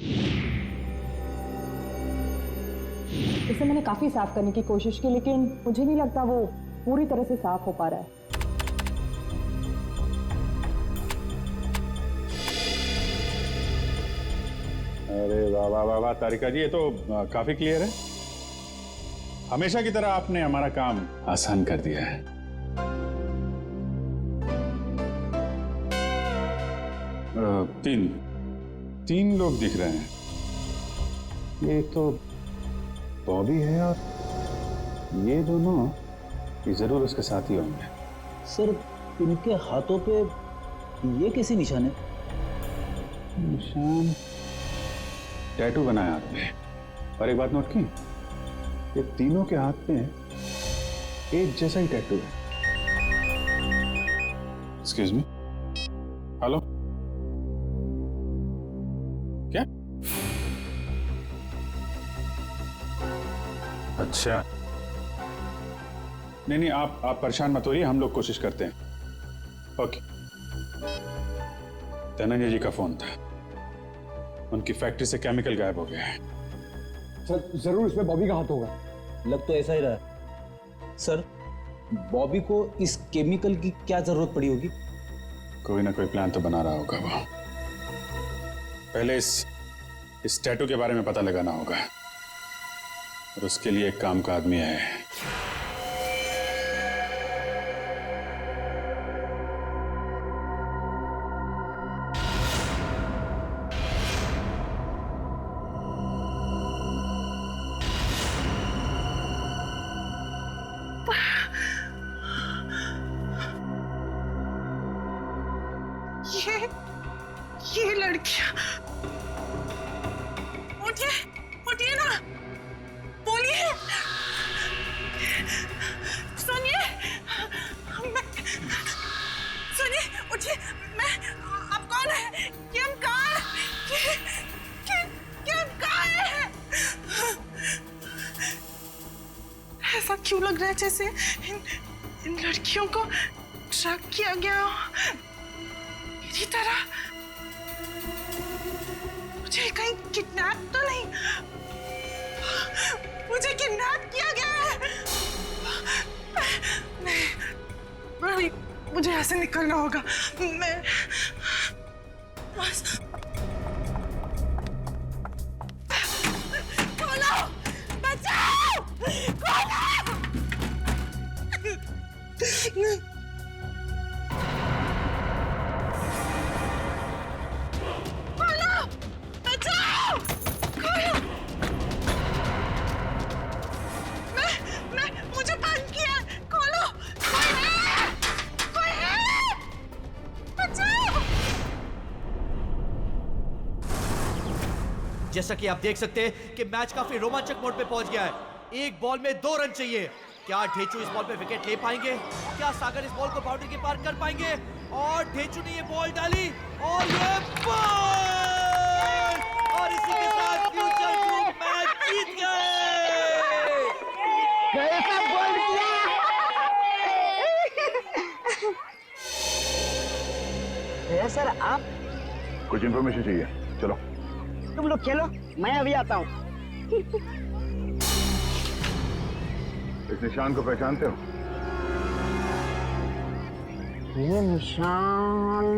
K: इसे मैंने काफी साफ करने की कोशिश की, लेकिन मुझे नहीं लगता वो पूरी तरह से साफ हो पा रहा है।
T: अरे वाह वाह वाह वाह तारिका जी, ये तो काफी क्लियर है। हमेशा की तरह आपने हमारा काम आसान कर दिया है। तीन लोग दिख रहे हैं। ये तो बॉबी है और ये दोनों ये जरूर उसके साथ ही होंगे।
U: सर इनके हाथों पे ये कैसे निशान है?
T: निशान टैटू बनाया आपने। और एक बात नोट की, ये तीनों के हाथ में एक जैसा ही टैटू है। एक्सक्यूज मी, हेलो, क्या? अच्छा, नहीं आप परेशान मत होइए, हम लोग कोशिश करते हैं। ओके। धनंजय जी का फोन था, उनकी फैक्ट्री से केमिकल गायब हो गया है।
G: सर जरूर इसमें बॉबी का हाथ होगा।
U: लग तो ऐसा ही रहा है। सर बॉबी को इस केमिकल की क्या जरूरत पड़ी होगी?
T: कोई ना कोई प्लान तो बना रहा होगा वो। पहले इस टैटू के बारे में पता लगाना होगा और उसके लिए एक काम का आदमी है।
B: ये लड़कियां, उठिए ना, बोलिए, सुनिए, सुनिए, उठिए, आप कौन है? कि हम कहाँ हैं? ऐसा क्यों लग रहा है जैसे इन लड़कियों को ट्रैक किया गया हो मेरी तरह? मुझे कहीं किडनैप तो नहीं? मुझे किडनैप किया गया है? नहीं, मुझे यहाँ से निकलना होगा। मैं बस खोलो, बचाओ, खोलो। मुझे बंद किया, खोलो, कोई है, बचाओ।
J: जैसा कि आप देख सकते हैं कि मैच काफी रोमांचक मोड पे पहुंच गया है। एक बॉल में 2 रन चाहिए। क्या ढेचू इस बॉल पे विकेट ले पाएंगे? क्या सागर इस बॉल को बाउंड्री के पार कर पाएंगे? और ढेचू ने ये बॉल डाली और ये बॉल, और इसी के साथ फ्यूचर ग्रुप मैच जीत गए।
B: कैसा बॉल किया?
W: सर आप?
L: कुछ इंफॉर्मेशन चाहिए, चलो।
W: तुम लोग खेलो, मैं अभी आता हूँ।
L: इस निशान को पहचानते हो?
W: ये निशान।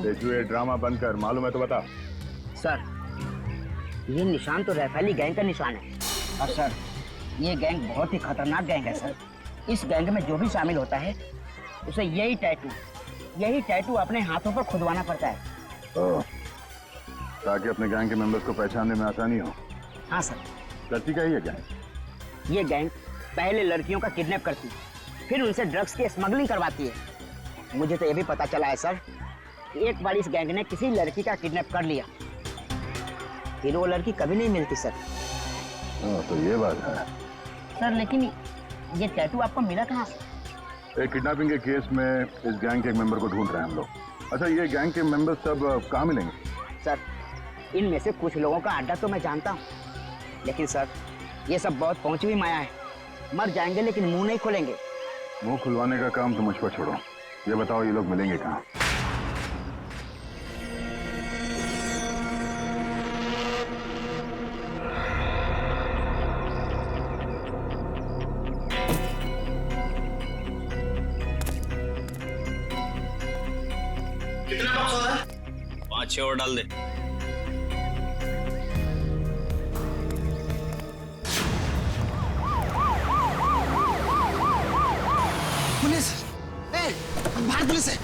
L: देखो ये ड्रामा बंद कर, मालूम है तो बता।
W: सर ये निशान तो रैफेली गैंग का निशान है। और सर ये गैंग बहुत ही खतरनाक गैंग है सर। इस गैंग में जो भी शामिल होता है उसे यही टैटू अपने हाथों पर खुदवाना पड़ता है।
L: ताकि अपने गैंग के मेंबर्स को पहचानने में आसानी हो।
W: हाँ सर।
L: करती क्या है ये गैंग?
W: ये गैंग पहले लड़कियों का किडनैप करती है, फिर उनसे ड्रग्स की स्मगलिंग करवाती है। मुझे तो ये भी पता चला है सर कि एक बार इस गैंग ने किसी लड़की का किडनैप कर लिया, फिर वो लड़की कभी नहीं मिलती सर।
L: तो ये बात है
W: सर। लेकिन ये टैटू आपको मिला कहाँ से?
L: एक किडनैपिंग के केस में इस गैंग के एक मेंबर को ढूंढ रहे हैं हम लोग। अच्छा ये गैंग के मेंबर्स सब कहाँ मिलेंगे?
W: सर इनमें से कुछ लोगों का अड्डा तो मैं जानता हूँ, लेकिन सर ये सब बहुत पहुंची हुई माया है। मर जाएंगे लेकिन मुंह नहीं खोलेंगे।
L: मुंह खुलवाने का काम तो मुझ पर छोड़ो। ये बताओ ये लोग मिलेंगे कहाँ?
X: कितना बॉक्स हो रहा है?
Y: 5-6 और डाल दे।
E: पुलिस! ए, बाहर पुलिस है!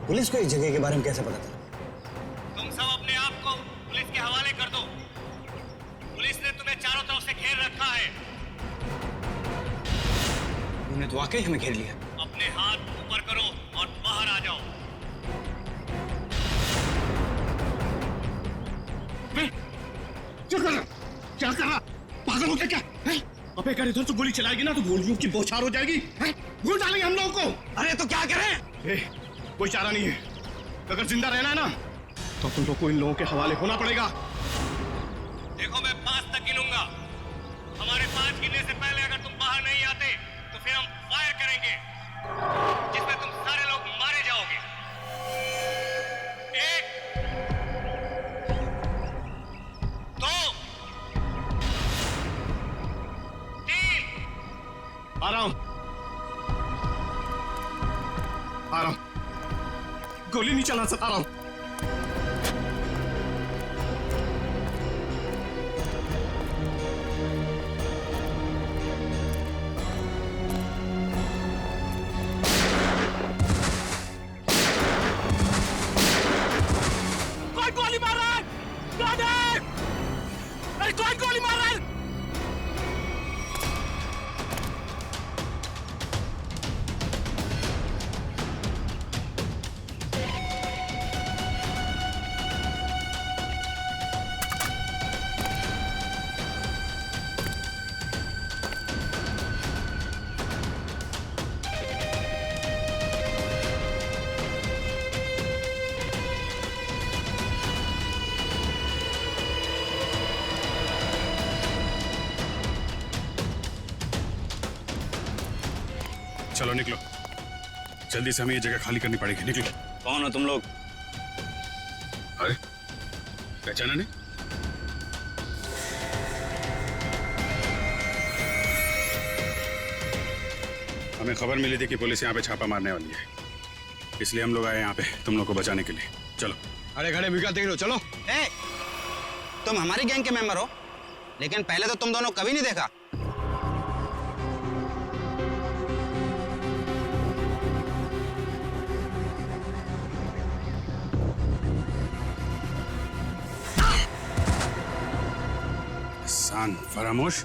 E: पुलिस को इस जगह के बारे में कैसे पता चला?
J: तुम सब अपने आप को पुलिस के हवाले कर दो। पुलिस ने तुम्हें चारों तरफ से घेर रखा है।
E: उन्होंने तो वाकई हमें घेर लिया।
J: अपने हाथ ऊपर करो और बाहर आ जाओ।
R: क्या कर रहा? क्या कर रहा? पागल हो गया क्या? हैं? अबे अगर इधर से गोली चलाएगी ना तो गोलियों की बौछार हो जाएगी। हैं? भूल डालेंगे हम लोगों को।
E: अरे तो क्या करें?
R: कोई चारा नहीं है। अगर जिंदा रहना है ना तो तुम लोग को इन लोगों के हवाले होना पड़ेगा।
J: देखो मैं 5 तक गिनूंगा। हमारे 5 गिनने से पहले अगर तुम बाहर नहीं आते तो फिर हम फायर करेंगे जिसमें तुम सारे लोग मारे जाओगे। 1 2 3
R: आ रहा हूं। आ रहा हूं। गोली नहीं चला सकता। आ रहा हूं।
J: कौन गोली मार रहा है? अरे कौन गोली मार रहा है?
T: चलो निकलो, जल्दी से हमें ये जगह खाली करनी पड़ेगी। निकलो।
U: कौन हो तुम लोग?
T: अरे पहचाना नहीं? हमें खबर मिली थी कि पुलिस यहाँ पे छापा मारने वाली है, इसलिए हम लोग आए यहाँ पे तुम लोग को बचाने के लिए। चलो।
U: अरे खड़े विकल्प देख लो, चलो। ए, तुम हमारी गैंग के मेंबर हो, लेकिन पहले तो तुम दोनों कभी नहीं देखा।
T: फरामोश,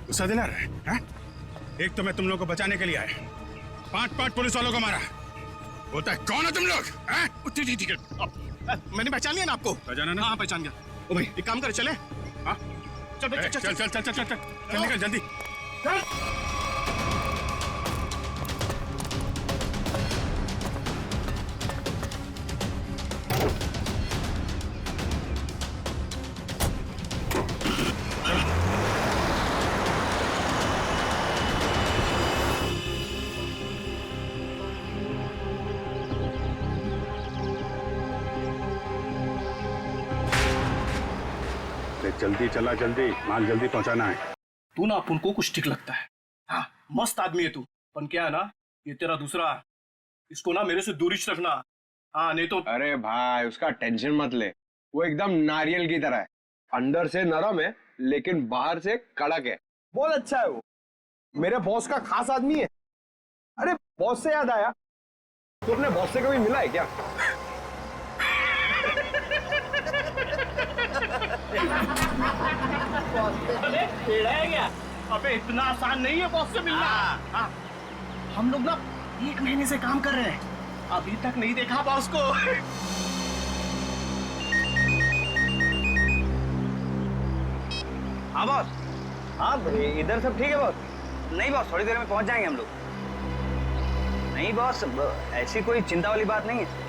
T: गुस्सा दिला रहे हैं? एक तो मैं तुम लोग को बचाने के लिए आया, 5 पुलिस वालों को मारा। बोलता है कौन हो तुम लोग?
R: ठीक है, मैंने पहचान लिया ना आपको।
T: पहचाना ना?
R: हाँ पहचान गया। ओ भाई एक काम कर, चले? हाँ चल भाई, चल
T: निकल जल्दी। जल्दी चला, जल्दी माल जल्दी पहुंचाना है।
R: तू ना अपन को कुछ ठीक लगता है। हाँ मस्त आदमी है तू, पर क्या है ना, ये तेरा दूसरा, इसको ना मेरे से दूरी रखना। हाँ नहीं तो।
G: अरे भाई उसका टेंशन मत ले, वो एकदम नारियल की तरह है, अंदर से नरम है लेकिन बाहर से कड़क है। बहुत अच्छा है वो, मेरे बॉस का खास आदमी है। अरे बॉस से याद आया, तू अपने बॉस से कभी मिला है क्या?
R: क्या? अबे इतना आसान नहीं है बॉस से मिलना। हाँ। हम लोग ना 1 महीने से काम कर रहे हैं, अभी तक नहीं देखा बॉस को।
U: हाँ बॉस। हाँ इधर सब ठीक है बॉस? नहीं बॉस, थोड़ी देर में पहुंच जाएंगे हम लोग। नहीं बॉस, ऐसी कोई चिंता वाली बात नहीं है।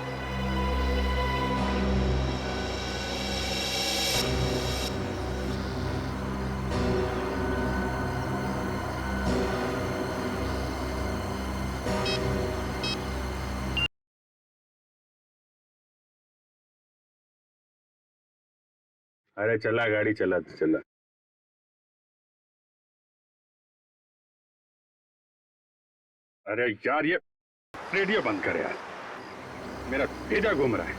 T: अरे चला, गाड़ी चला तो चला। अरे यार ये रेडियो बंद कर यार, मेरा भेजा घूम रहा है।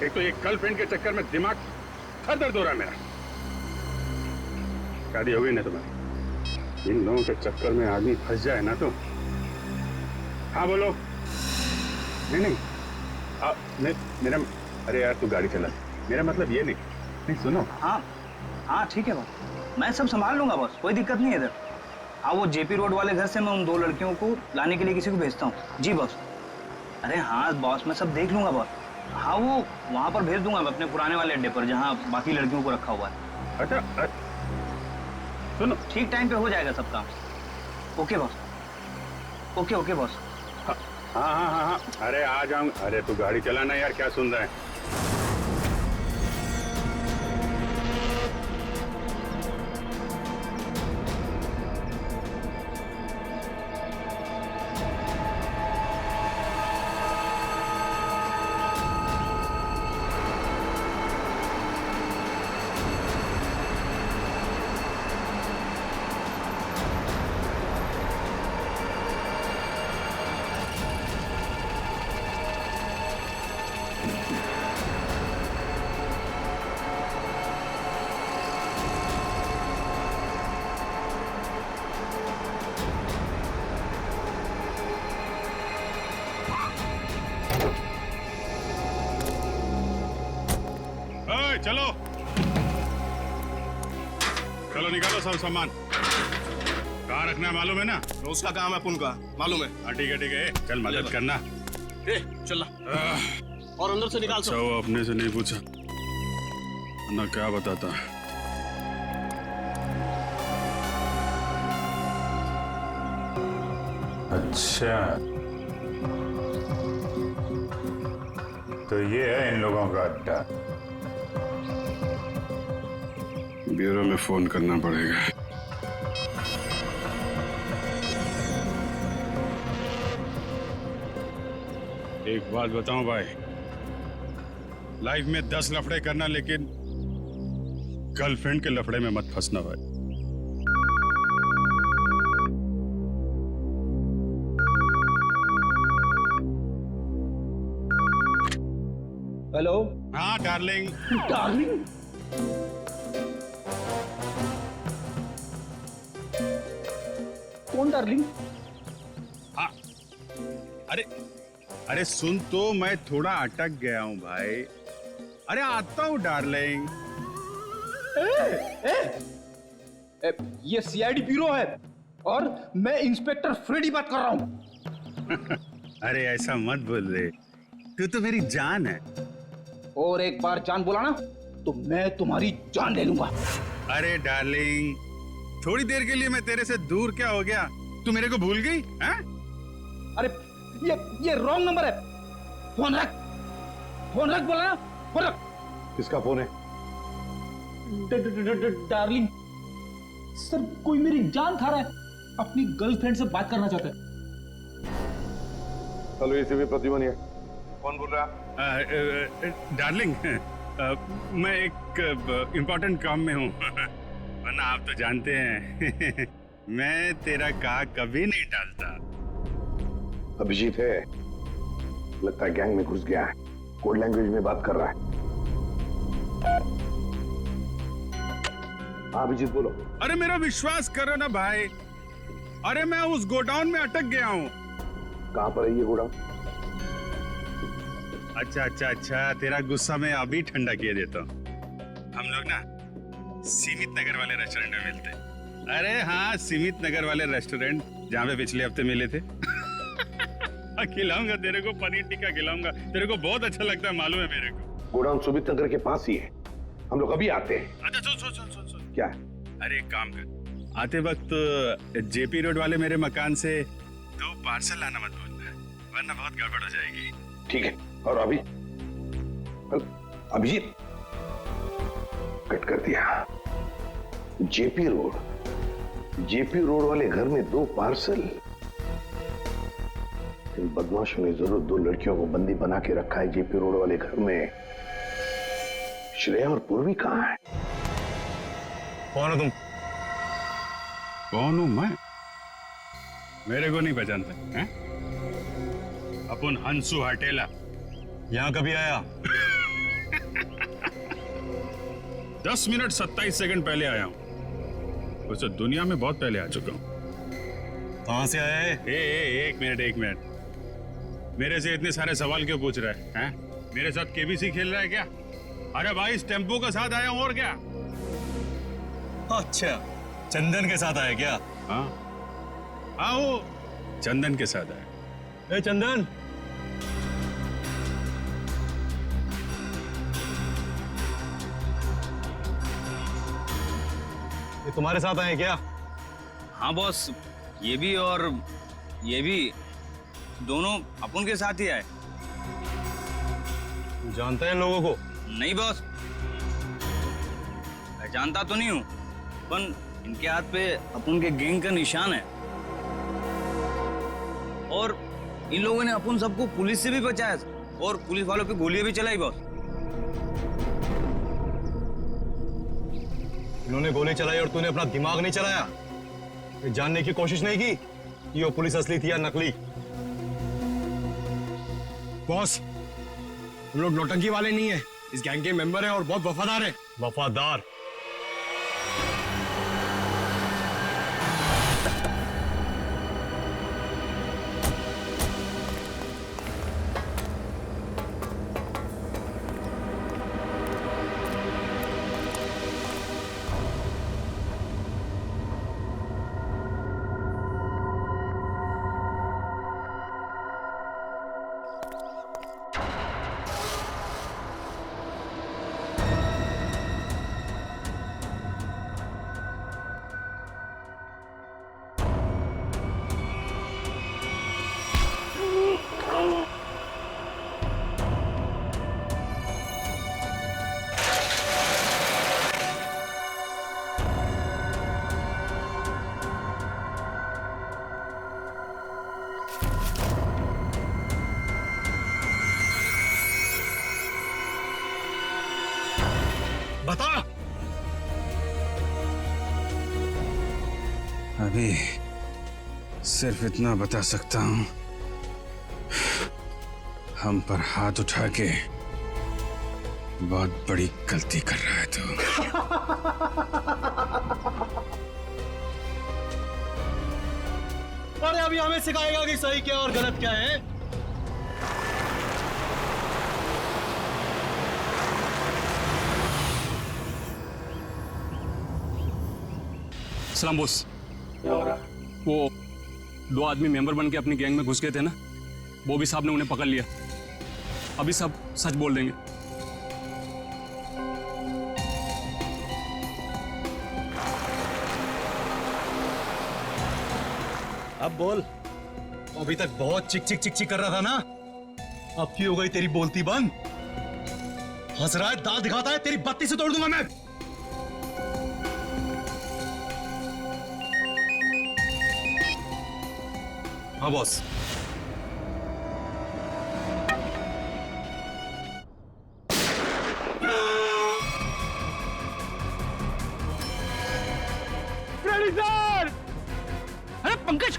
T: एक तो ये गर्लफ्रेंड के चक्कर में दिमाग सर दर्द हो रहा है मेरा।
L: शादी हो गई ना तुम्हारी? इन लोगों के चक्कर में आदमी फंस जाए ना तो। हाँ बोलो। नहीं नहीं मेरा, अरे यार तू गाड़ी चला, मेरा मतलब ये नहीं सुनो।
U: हाँ हाँ ठीक है बॉस, मैं सब संभाल लूंगा बॉस, कोई दिक्कत नहीं है इधर। हाँ वो जेपी रोड वाले घर से मैं उन 2 लड़कियों को लाने के लिए किसी को भेजता हूँ। जी बॉस। अरे हाँ बॉस, मैं सब देख लूंगा बॉस। हाँ वो वहाँ पर भेज दूंगा मैं अपने पुराने वाले अड्डे पर जहाँ बाकी लड़कियों को रखा हुआ है।
L: अच्छा सुनो,
U: ठीक टाइम पे हो जाएगा सब काम। Okay boss, okay okay boss.
L: हाँ हाँ हाँ हाँ, अरे आ जाऊंगा। अरे तू गाड़ी चलाना यार, क्या सुन रहा है? चलो चलो निकालो सब सामान। कहाँ रखना है मालूम है ना?
F: रोज का काम है पुन का, मालूम है।
L: हाँ ठीक है, चल मदद करना।
F: चल और अंदर से निकाल
L: सब। वो अपने से नहीं पूछा ना, क्या बताता।
T: अच्छा तो ये है इन लोगों का अड्डा।
L: ब्यूरो में फोन करना पड़ेगा। एक बात बताऊं भाई, लाइफ में 10 लफड़े करना, लेकिन गर्लफ्रेंड के लफड़े में मत फंसना भाई।
U: हेलो।
L: हाँ डार्लिंग।
U: डार्लिंग? कौन डार्लिंग?
L: हाँ अरे सुन तो, मैं थोड़ा अटक गया हूँ भाई। अरे आता हूँ डार्लिंग।
U: ये सीआईडी ब्यूरो है और मैं इंस्पेक्टर फ्रेडी बात कर रहा हूँ।
L: अरे ऐसा मत बोल रे, तू तो मेरी जान है।
U: और एक बार जान बोला ना तो मैं तुम्हारी जान ले लूंगा।
L: अरे डार्लिंग, थोड़ी देर के लिए मैं तेरे से दूर क्या हो गया? तू मेरे को भूल गई हैं?
U: अरे ये रॉन्ग नंबर है। फोन रख बोला ना, फोन रख।
O: किसका फोन है?
U: डार्लिंग सर, कोई मेरी जान खा रहा है, अपनी गर्लफ्रेंड से बात करना चाहता है।
O: हेलो एसीपी प्रतिमन है। कौन बोल रहा
L: है? डार्लिंग, मैं एक इम्पोर्टेंट काम में हूँ, वरना आप तो जानते हैं मैं तेरा कहा कभी नहीं डालता।
O: अभिजीत है, लगता है गैंग में घुस गया है, कोड लैंग्वेज में बात कर रहा है। हाँ अभिजीत बोलो।
L: अरे मेरा विश्वास करो ना भाई, अरे मैं उस गोडाउन में अटक गया हूँ।
O: कहाँ पर है ये गोडाउन?
L: अच्छा, तेरा गुस्सा मैं अभी ठंडा किए देता हूँ। हम लोग ना सीमित नगर वाले रेस्टोरेंट में मिलते हैं। अरे हाँ, सीमित नगर वाले रेस्टोरेंट जहाँ पे पिछले हफ्ते मिले थे। खिलाऊंगा तेरे को, पनीर टिक्का खिलाऊंगा तेरे को, बहुत अच्छा लगता है मालूम है मेरे को।
O: गोडाउन सुमित नगर के पास ही है, हम लोग अभी आते हैं।
L: अच्छा सुन।
O: क्या है?
L: अरे एक काम कर, आते वक्त जेपी रोड वाले मेरे मकान से 2 पार्सल लाना मत भूलना, वरना बहुत गड़बड़ हो जाएगी।
O: ठीक है। और अभी अभिजीत कट कर दिया। जेपी रोड वाले घर में 2 पार्सल। इन बदमाशों ने जरूर 2 लड़कियों को बंदी बना के रखा है जेपी रोड वाले घर में। श्रेया और पूर्वी कहाँ है?
L: कौन हो तुम? कौन हूं मैं? मेरे को नहीं पहचानते हैं? अपन हंसू हटेला। यहां कभी आया? 10 मिनट 27 सेकंड पहले आया हूं।
T: वैसे दुनिया में बहुत पहले आ चुका हूँ।
H: कहाँ से आया है?
T: एक मिनट। मेरे से इतने सारे सवाल क्यों पूछ रहा है? मेरे साथ केबीसी खेल रहा है क्या? अरे भाई इस टेम्पो के साथ आया हूँ और क्या?
H: अच्छा, चंदन के साथ आया क्या?
T: हाँ वो चंदन के साथ आया।
H: ए चंदन, ये तुम्हारे साथ आए क्या?
U: हाँ बॉस, ये भी और ये भी दोनों अपन के साथ ही आए।
H: जानता है इन लोगों को?
U: नहीं बॉस, मैं जानता तो नहीं हूँ, पर इनके हाथ पे अपन के गैंग का निशान है और इन लोगों ने अपन सबको पुलिस से भी बचाया और पुलिस वालों पे गोलियां भी चलाई बॉस।
H: इन्होंने गोली चलाई और तूने अपना दिमाग नहीं चलाया? ये जानने की कोशिश नहीं की कि वो पुलिस असली थी या नकली?
I: बॉस, हम लोग नौटंकी वाले नहीं है, इस गैंग के मेंबर हैं और बहुत वफादार हैं।
H: वफादार?
I: बता।
T: अभी सिर्फ इतना बता सकता हूं, हम पर हाथ उठा के बहुत बड़ी गलती कर रहा है तू।
H: अरे अभी हमें सिखाएगा कि सही क्या और गलत क्या है?
V: सलाम बॉस। वो 2 आदमी मेंबर बन के अपनी गैंग में घुस गए थे ना, वो भी साहब ने उन्हें पकड़ लिया। अभी सब सच बोल देंगे।
H: अब बोल। अभी तक बहुत चिक चिक चिक चिक कर रहा था ना, अब की हो गई तेरी बोलती बंद? हंस रहा है, दांत दिखाता है, तेरी बत्ती से तोड़ दूंगा मैं। हाँ बॉस।
A: Freddy sir!
U: अरे पंकज!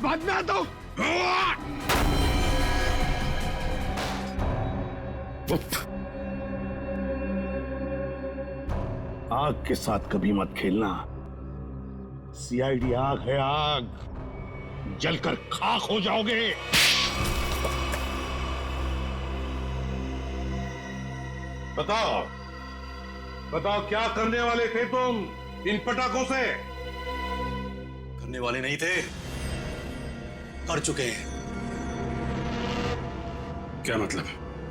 A: बाद में आता हूं।
O: आग के साथ कभी मत खेलना। सीआईडी आग है, आग। जलकर खाक हो जाओगे। बताओ बताओ, क्या करने वाले थे तुम इन पटाखों से?
H: करने वाले नहीं थे, कर चुके हैं।
T: क्या मतलब?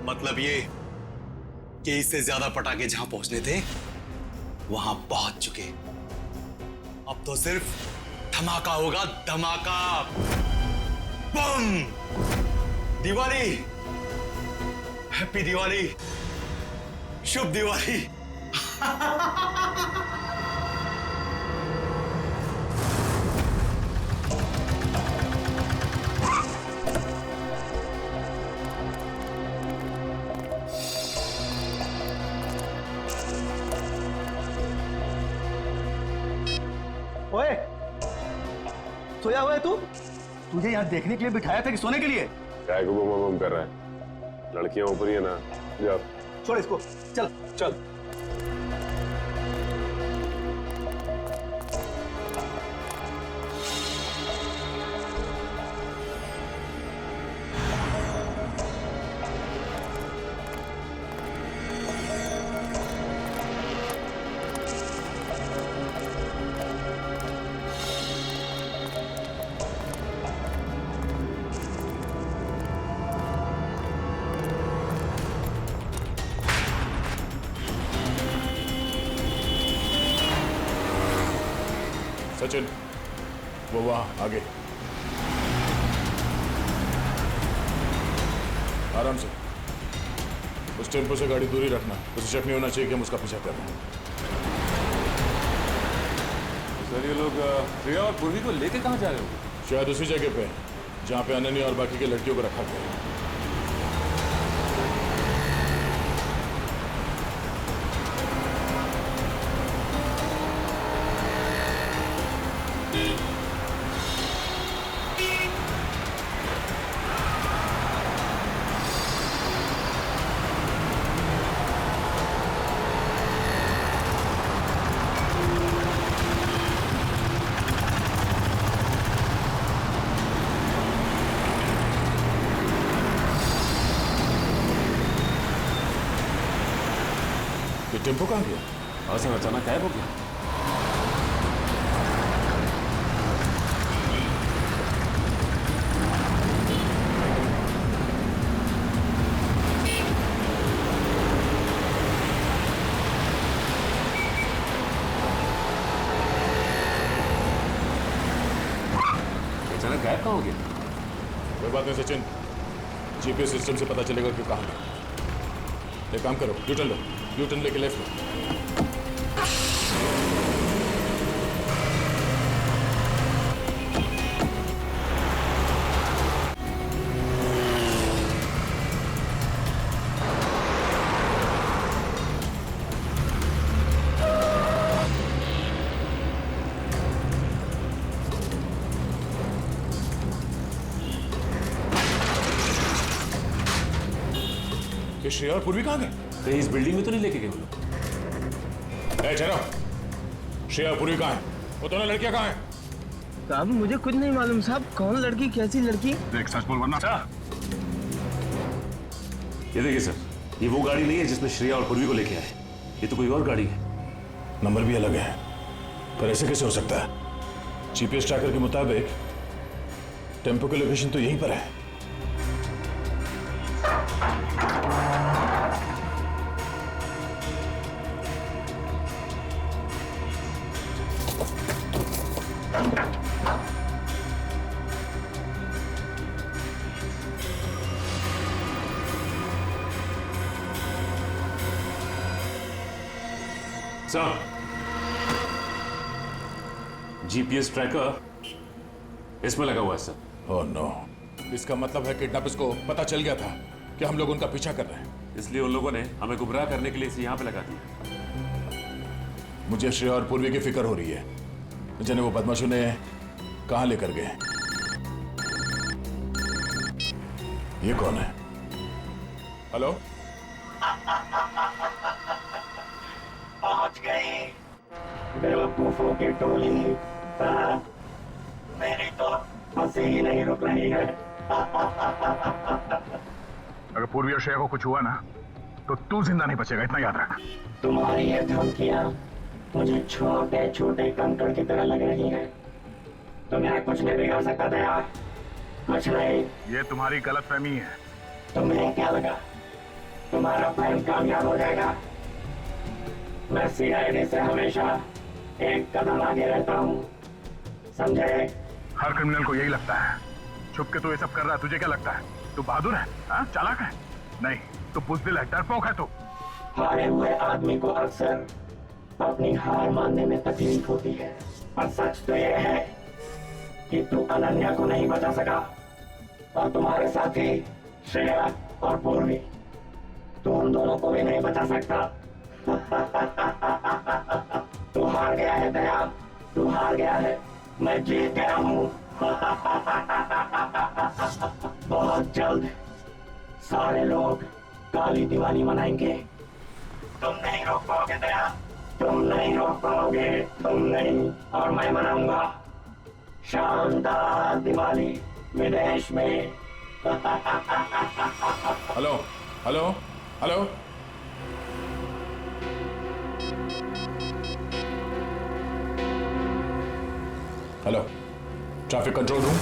H: मतलब ये कि इससे ज्यादा पटाखे जहां पहुंचने थे वहां पहुंच चुके। अब तो सिर्फ धमाका होगा, धमाका। बम! दिवाली, हैप्पी दिवाली, शुभ दिवाली।
E: ओए, सोया हुआ है तू? तुझे यहाँ देखने के लिए बिठाया था कि सोने के लिए?
S: काय को बम कर रहा है? लड़कियां ऊपर ही है ना, जाओ।
G: छोड़ इसको, चल चल।
O: सचिन, वो वहां आगे। आराम से। उस टेम्पो से गाड़ी दूरी रखना, उसे शक नहीं होना चाहिए कि हम उसका पीछा कर रहे हैं।
S: सर ये लोग प्रिया और पूर्वी को लेके कहाँ जा रहे हो?
O: शायद उसी जगह पे जहाँ पे अनन्या और बाकी के लड़कियों को रखा गया है। टेम्पो कहाँ गया?
S: हाँ सर, अचानक गायब हो गया। अचानक गायब कहाँ हो गया?
O: कोई बात नहीं सचिन, जीपीएस सिस्टम से पता चलेगा कि कहाँ गया। एक काम करो, यूटर्न लो, यूटर्न लेके लेफ्ट लो। ये श्रेया और पूर्वी कहाँ गए?
S: कहीं इस बिल्डिंग में तो नहीं लेके गए वो लोग?
O: ठहरो, श्रेया और पूर्वी कहाँ है? वो दोनों लड़कियां कहाँ हैं?
C: साहब मुझे कुछ नहीं मालूम साहब, कौन लड़की कैसी लड़की?
L: देख सच बोल वरना।
S: ये देखिए सर, ये वो गाड़ी नहीं है जिसमें श्रेया और पूर्वी को लेके आए। ये तो कोई और गाड़ी है।
O: नंबर भी अलग है, पर ऐसे कैसे हो सकता है? जीपीएस ट्रैकर के मुताबिक टेम्पो की लोकेशन तो यहीं पर है।
S: सर, जीपीएस ट्रैकर इसमें लगा हुआ है सर।
O: ओह नो, इसका मतलब है किडनैपर्स को पता चल गया था कि हम लोग उनका पीछा कर रहे हैं,
S: इसलिए उन लोगों ने हमें गुमराह करने के लिए इसे यहाँ पे लगा दिया।
O: मुझे श्रेया और पूर्वी की फिक्र हो रही है, जिन्हें वो बदमाशों ने कहां लेकर गए। ये कौन है? हेलो,
D: पहुंच गई बेवकूफों की टोली। मेरी तो हंसी ही नहीं रुक रही है।
L: अगर पूर्वी और श्रेया को कुछ हुआ ना तो तू जिंदा नहीं बचेगा, इतना याद रख।
D: तुम्हारी ये धमकियां मुझे छोटे छोटे कंकड़ की तरह लग रही हैं। तुम्हें कुछ नहीं बिगाड़ सकता दया, कुछ नहीं।
L: ये तुम्हारी गलतफहमी है।
D: तुम्हें क्या लगा तुम्हारा प्लान कामयाब हो जाएगा? मैं सीआईडी से हमेशा एक कदम आगे रहता हूँ, समझे?
L: हर क्रिमिनल को यही लगता है। छुप के तू ये सब कर रहा है, तुझे क्या लगता है? तू बहादुर है, हाँ? चालाक है? नहीं, तू बुज़दिल है, डरपोक है तू।
D: हारे हुए आदमी को अक्सर अपनी हार मानने में तकलीफ होती है, और सच तो यह है कि तू अनन्या को नहीं बचा सका, और तुम्हारे साथी श्रेया और पूर्वी, तू उन दोनों को भी नहीं बचा सकता। तू हार गया है दया, तू हार गया है। मैं जीत गया हूँ। बहुत बहुत जल्द सारे लोग काली दिवाली मनाएंगे। तुम नहीं रोक पाओगे दया, तुम नहीं रोक पाओगे, तुम नहीं। और मैं मनाऊंगा शानदार दिवाली विदेश में।
O: Hello hello hello, hello, traffic control room.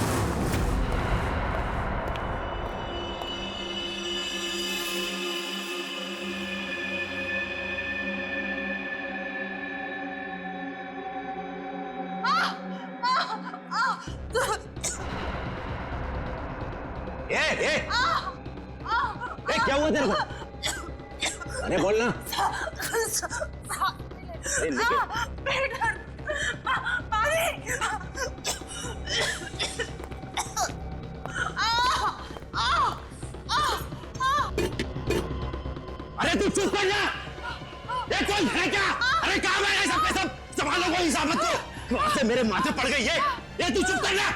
I: क्या हुआ तेरे को? अरे बोलना। अरे तू चुप कर जा। ये कौन है क्या? अरे काम है सब के सब संभालो, कोई हिसाब मत करो। वहां से मेरे माथे पड़ गई ये तू चुप कर जा।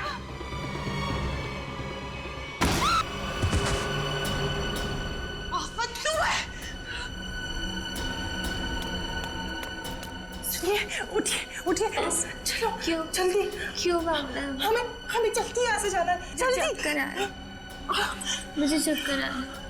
B: उठिए उठिए, चलो।
M: क्यों?
B: जल्दी।
M: क्यों बाबला?
B: हमें जल्दी यहाँ से जाना है, जल्दी।
M: चक्कर आ रहा है, मुझे चक्कर आ रहा है।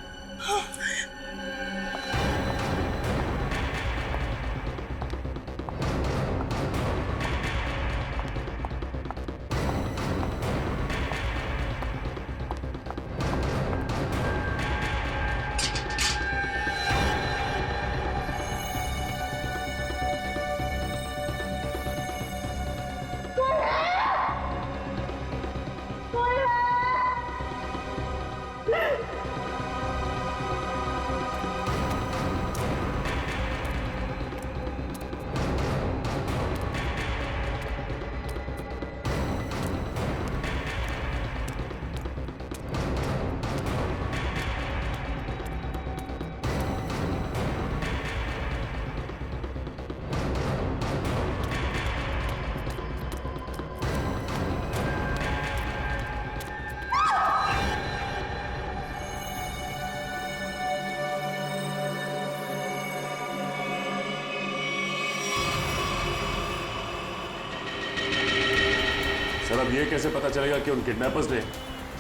S: सर अब ये कैसे पता चलेगा कि उन किडनैपर्स ने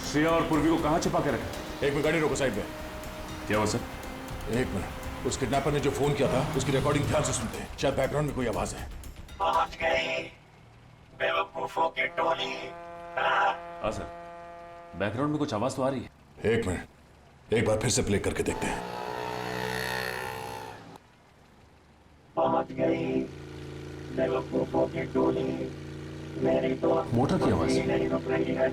S: श्रेया और पूर्वी को कहाँ छिपा के रखा?
O: एक मिनट, गाड़ी रोको साइड पे।
S: क्या हुआ सर?
O: एक मिनट, उस किडनैपर ने जो फोन किया था उसकी रिकॉर्डिंग ध्यान से सुनते हैं, शायद बैकग्राउंड में कोई आवाज है।
D: पहुंच गई बेवकूफों की टोली।
S: हाँ सर, बैकग्राउंड में कुछ आवाज तो आ रही है।
O: एक मिनट, एक बार फिर से प्ले करके देखते हैं।
D: पहुंच गई बेवकूफों की टोली, मेरी तो
S: मोटर की आवाज
D: नहीं रुक रही है।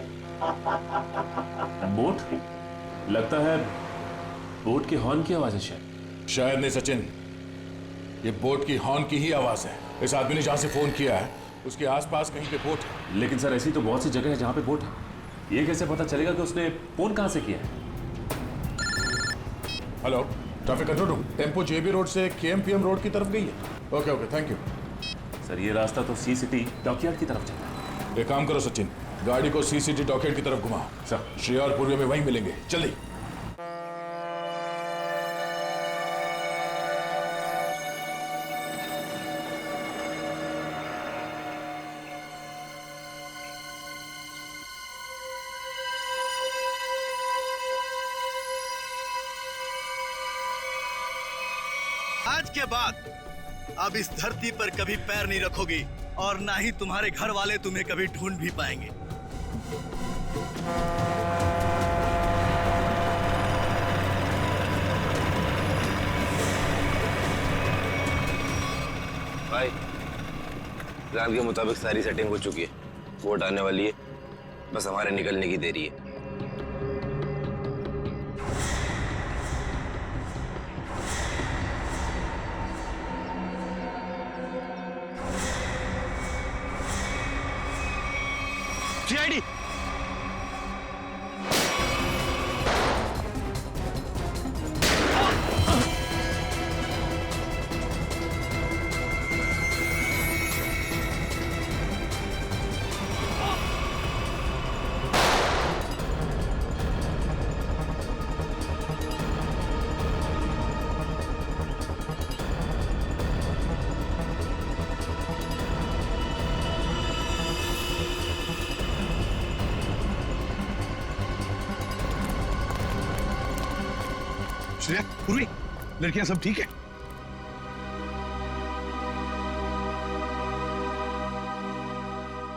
S: बोट? लगता है बोट के हॉर्न की आवाज है
O: शायद नहीं सचिन, ये बोट की हॉर्न की ही आवाज है। इस आदमी ने जहां से फोन किया है उसके आसपास कहीं पे बोट है।
S: लेकिन सर ऐसी तो बहुत सी जगह है जहां पे बोट है, ये कैसे पता चलेगा कि उसने फोन कहां से किया है?
O: Hello, traffic control room, tempo JB road से केएमपीएम रोड की तरफ गई है। Okay okay, thank you
S: sir. ये रास्ता तो सी सिटी डॉकयार्ड की तरफ जाता है।
O: एक काम करो सचिन, गाड़ी को सी सिटी डॉकयार्ड की तरफ घुमाओ।
S: सर,
O: श्रेया और पूर्वी में वहीं मिलेंगे, जल्दी।
N: आज के बाद अब इस धरती पर कभी पैर नहीं रखोगी और ना ही तुम्हारे घर वाले तुम्हें कभी ढूंढ भी पाएंगे।
P: भाई, प्लान के मुताबिक सारी सेटिंग हो चुकी है, वोट आने वाली है, बस हमारे निकलने की देरी है।
I: सीआईडी
O: श्रेया, पूर्वी, लड़कियां सब ठीक है?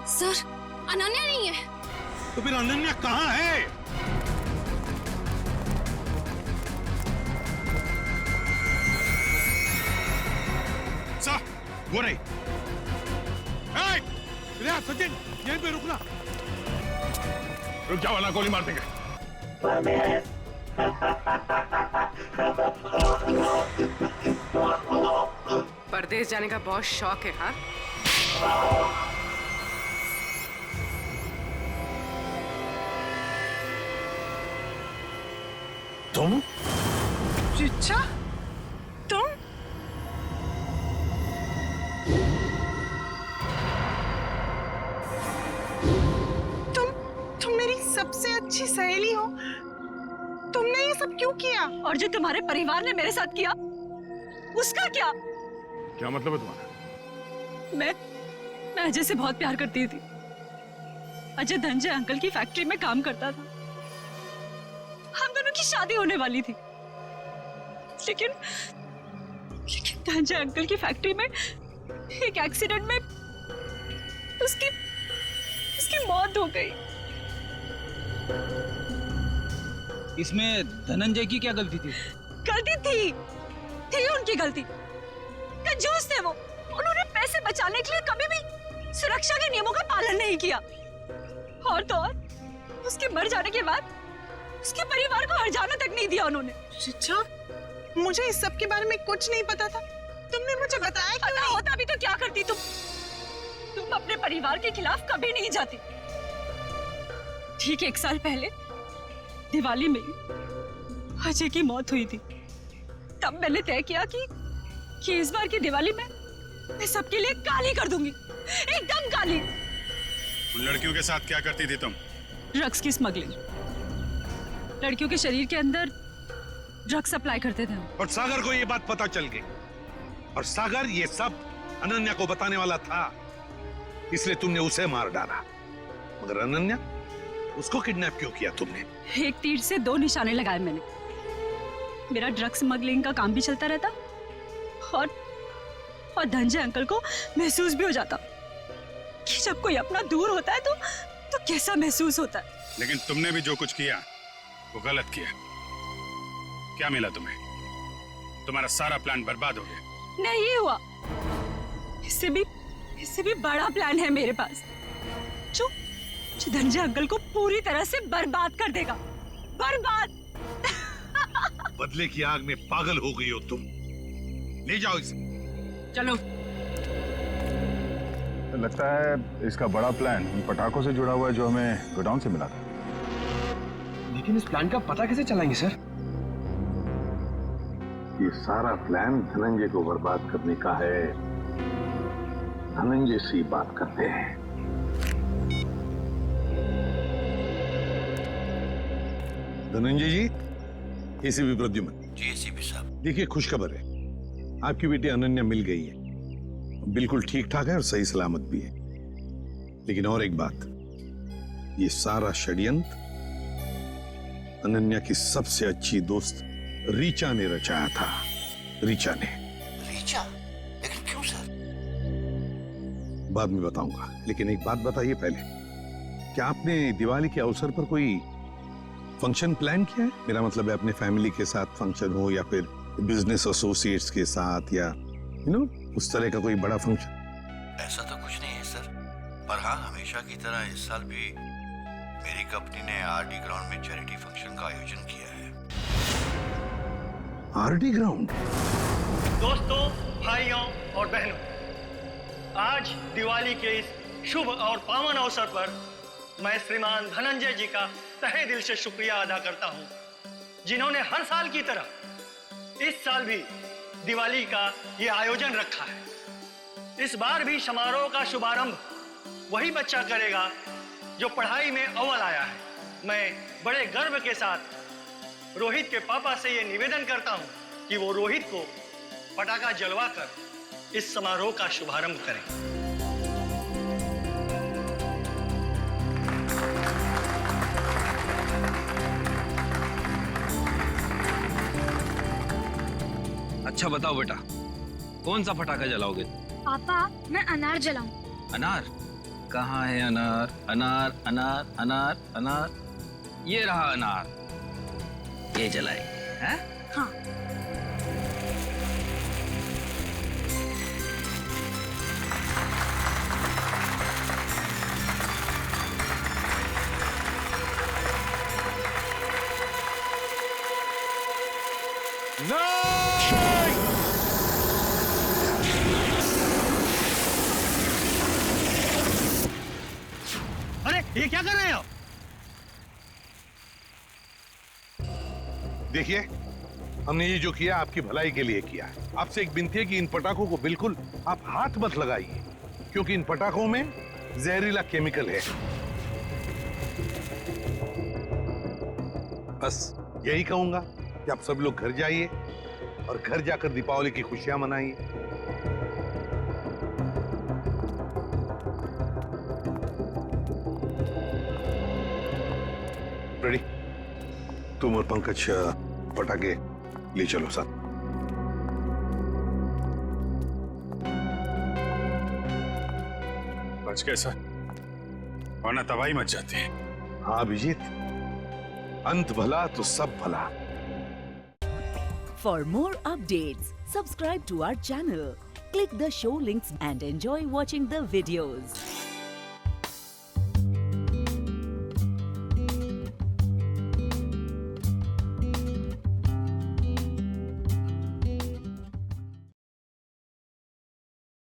M: सर, अनन्या नहीं है।
O: तो फिर अनन्या कहाँ है? सर, वो रही। श्रेया, सचिन, यहीं पे रुकना। रुक जाओ, वरना गोली मार देंगे।
K: परदेश जाने का बहुत शौक है, हाँ?
O: तुम?
B: चिच्चा, तुम? तुम मेरी सबसे अच्छी सहेली हो। तुमने ये सब क्यों किया?
Q: और जो तुम्हारे परिवार ने मेरे साथ किया, उसका क्या?
O: क्या मतलब है तुम्हारा?
Q: मैं अजय से बहुत प्यार करती थी। अजय धनंजय अंकल की फैक्ट्री में काम करता था। हम दोनों की शादी होने वाली थी, लेकिन धनंजय अंकल की फैक्ट्री में एक एक्सीडेंट में उसकी मौत हो गई।
U: इसमें धनंजय की क्या गलती थी?
Q: गलती थी उनकी गलती। कंजूस थे वो। उन्होंने पैसे बचाने के लिए कभी भी सुरक्षा के नियमों का पालन नहीं किया। और तो और, उसके मर जाने के बाद उसके परिवार को हर्जाना तक नहीं दिया उन्होंने।
B: चिच्चा, मुझे इस सब के बारे में कुछ नहीं पता था। तुमने मुझे बताया क्यों नहीं?
Q: होता भी तो क्या करती तुम अपने परिवार के खिलाफ कभी नहीं जाती। ठीक 1 साल पहले दिवाली में अजय की मौत हुई थी। तब मैंने तय किया कि इस बार की दिवाली में मैं सबके लिए काली कर दूंगी, एकदम काली।
T: उन लड़कियों के साथ क्या करती थी तुम?
Q: ड्रग्स की स्मगलिंग। लड़कियों के शरीर के अंदर ड्रग्स सप्लाई करते थे।
O: और सागर को ये बात पता चल गई, और सागर ये सब अनन्या को बताने वाला था, इसलिए तुमने उसे मार डाला। मगर अनन्या, उसको किडनैप क्यों किया तुमने?
Q: एक तीर से 2 निशाने लगाए मैंने। मेरा ड्रग्स स्मगलिंग का काम भी चलता रहता, और धनंजय अंकल को महसूस भी हो जाता कि जब कोई अपना दूर होता है तो कैसा महसूस होता है।
T: लेकिन तुमने भी जो कुछ किया वो गलत किया। क्या मिला तुम्हें? तुम्हारा सारा प्लान बर्बाद हो गया।
Q: नहीं हुआ, इससे भी बड़ा प्लान है मेरे पास, जो धनंजय अंकल को पूरी तरह से बर्बाद कर देगा। बर्बाद।
O: बदले की आग में पागल हो गई हो तुम। ले जाओ इसे।
Q: चलो।
L: लगता है इसका बड़ा प्लान उन पटाखों से जुड़ा हुआ है जो हमें गोडाउन से मिला था।
G: लेकिन इस प्लान का पता कैसे चलाएंगे सर?
O: ये सारा प्लान धनंजय को बर्बाद करने का है। धनंजय से बात करते हैं। धनंजय जी, एसीपी प्रद्युमन।
R: जी एसीपी साहब।
O: देखिए, खुशखबर है, आपकी बेटी अनन्या मिल गई है। बिल्कुल ठीक ठाक है और सही सलामत भी है। लेकिन और एक बात, ये सारा षड्यंत्र अनन्या की सबसे अच्छी दोस्त रीचा ने रचाया था। रीचा?
R: लेकिन क्यों सर?
O: बाद में बताऊंगा, लेकिन एक बात बताइए पहले, क्या आपने दिवाली के अवसर पर कोई फंक्शन प्लान किया है? मेरा मतलब है अपने फैमिली के साथ फंक्शन हो, या फिर बिजनेस एसोसिएट्स के साथ, या उस तरह का कोई बड़ा फंक्शन।
R: ऐसा तो कुछ नहीं है सर, पर हाँ, हमेशा की तरह इस साल भी मेरी कंपनी ने आरडी ग्राउंड में चैरिटी फंक्शन का आयोजन किया है।
O: RD ground?
W: दोस्तों, भाइयों और बहनों, आज दिवाली के इस शुभ और पावन अवसर पर मैं श्रीमान धनंजय जी का तहे दिल से शुक्रिया अदा करता हूं, जिन्होंने हर साल की तरह इस साल भी दिवाली का ये आयोजन रखा है। इस बार भी समारोह का शुभारंभ वही बच्चा करेगा जो पढ़ाई में अव्वल आया है। मैं बड़े गर्व के साथ रोहित के पापा से ये निवेदन करता हूं कि वो रोहित को पटाखा जलवाकर इस समारोह का शुभारंभ करें।
P: अच्छा बताओ बेटा, कौन सा पटाखा जलाओगे?
M: पापा मैं अनार जलाऊं।
P: अनार? कहाँ है अनार? अनार अनार अनार अनार, ये रहा अनार, ये जलाए हैं?
M: हाँ।
N: अरे ये क्या कर रहे हैं आप?
O: देखिए, हमने ये जो किया आपकी भलाई के लिए किया है। आपसे एक विनती है कि इन पटाखों को बिल्कुल आप हाथ मत लगाइए, क्योंकि इन पटाखों में जहरीला केमिकल है। बस यही कहूंगा कि आप सब लोग घर जाइए और घर जाकर दीपावली की खुशियां मनाइए। रेडी? तुम और पंकज पटाखे ले चलो साथ।
T: बच गए सर, वरना तबाही मच जाती है।
O: हाँ अभिजीत, अंत भला तो सब भला।
F: For more updates, subscribe to our channel, click the show links and enjoy watching the videos.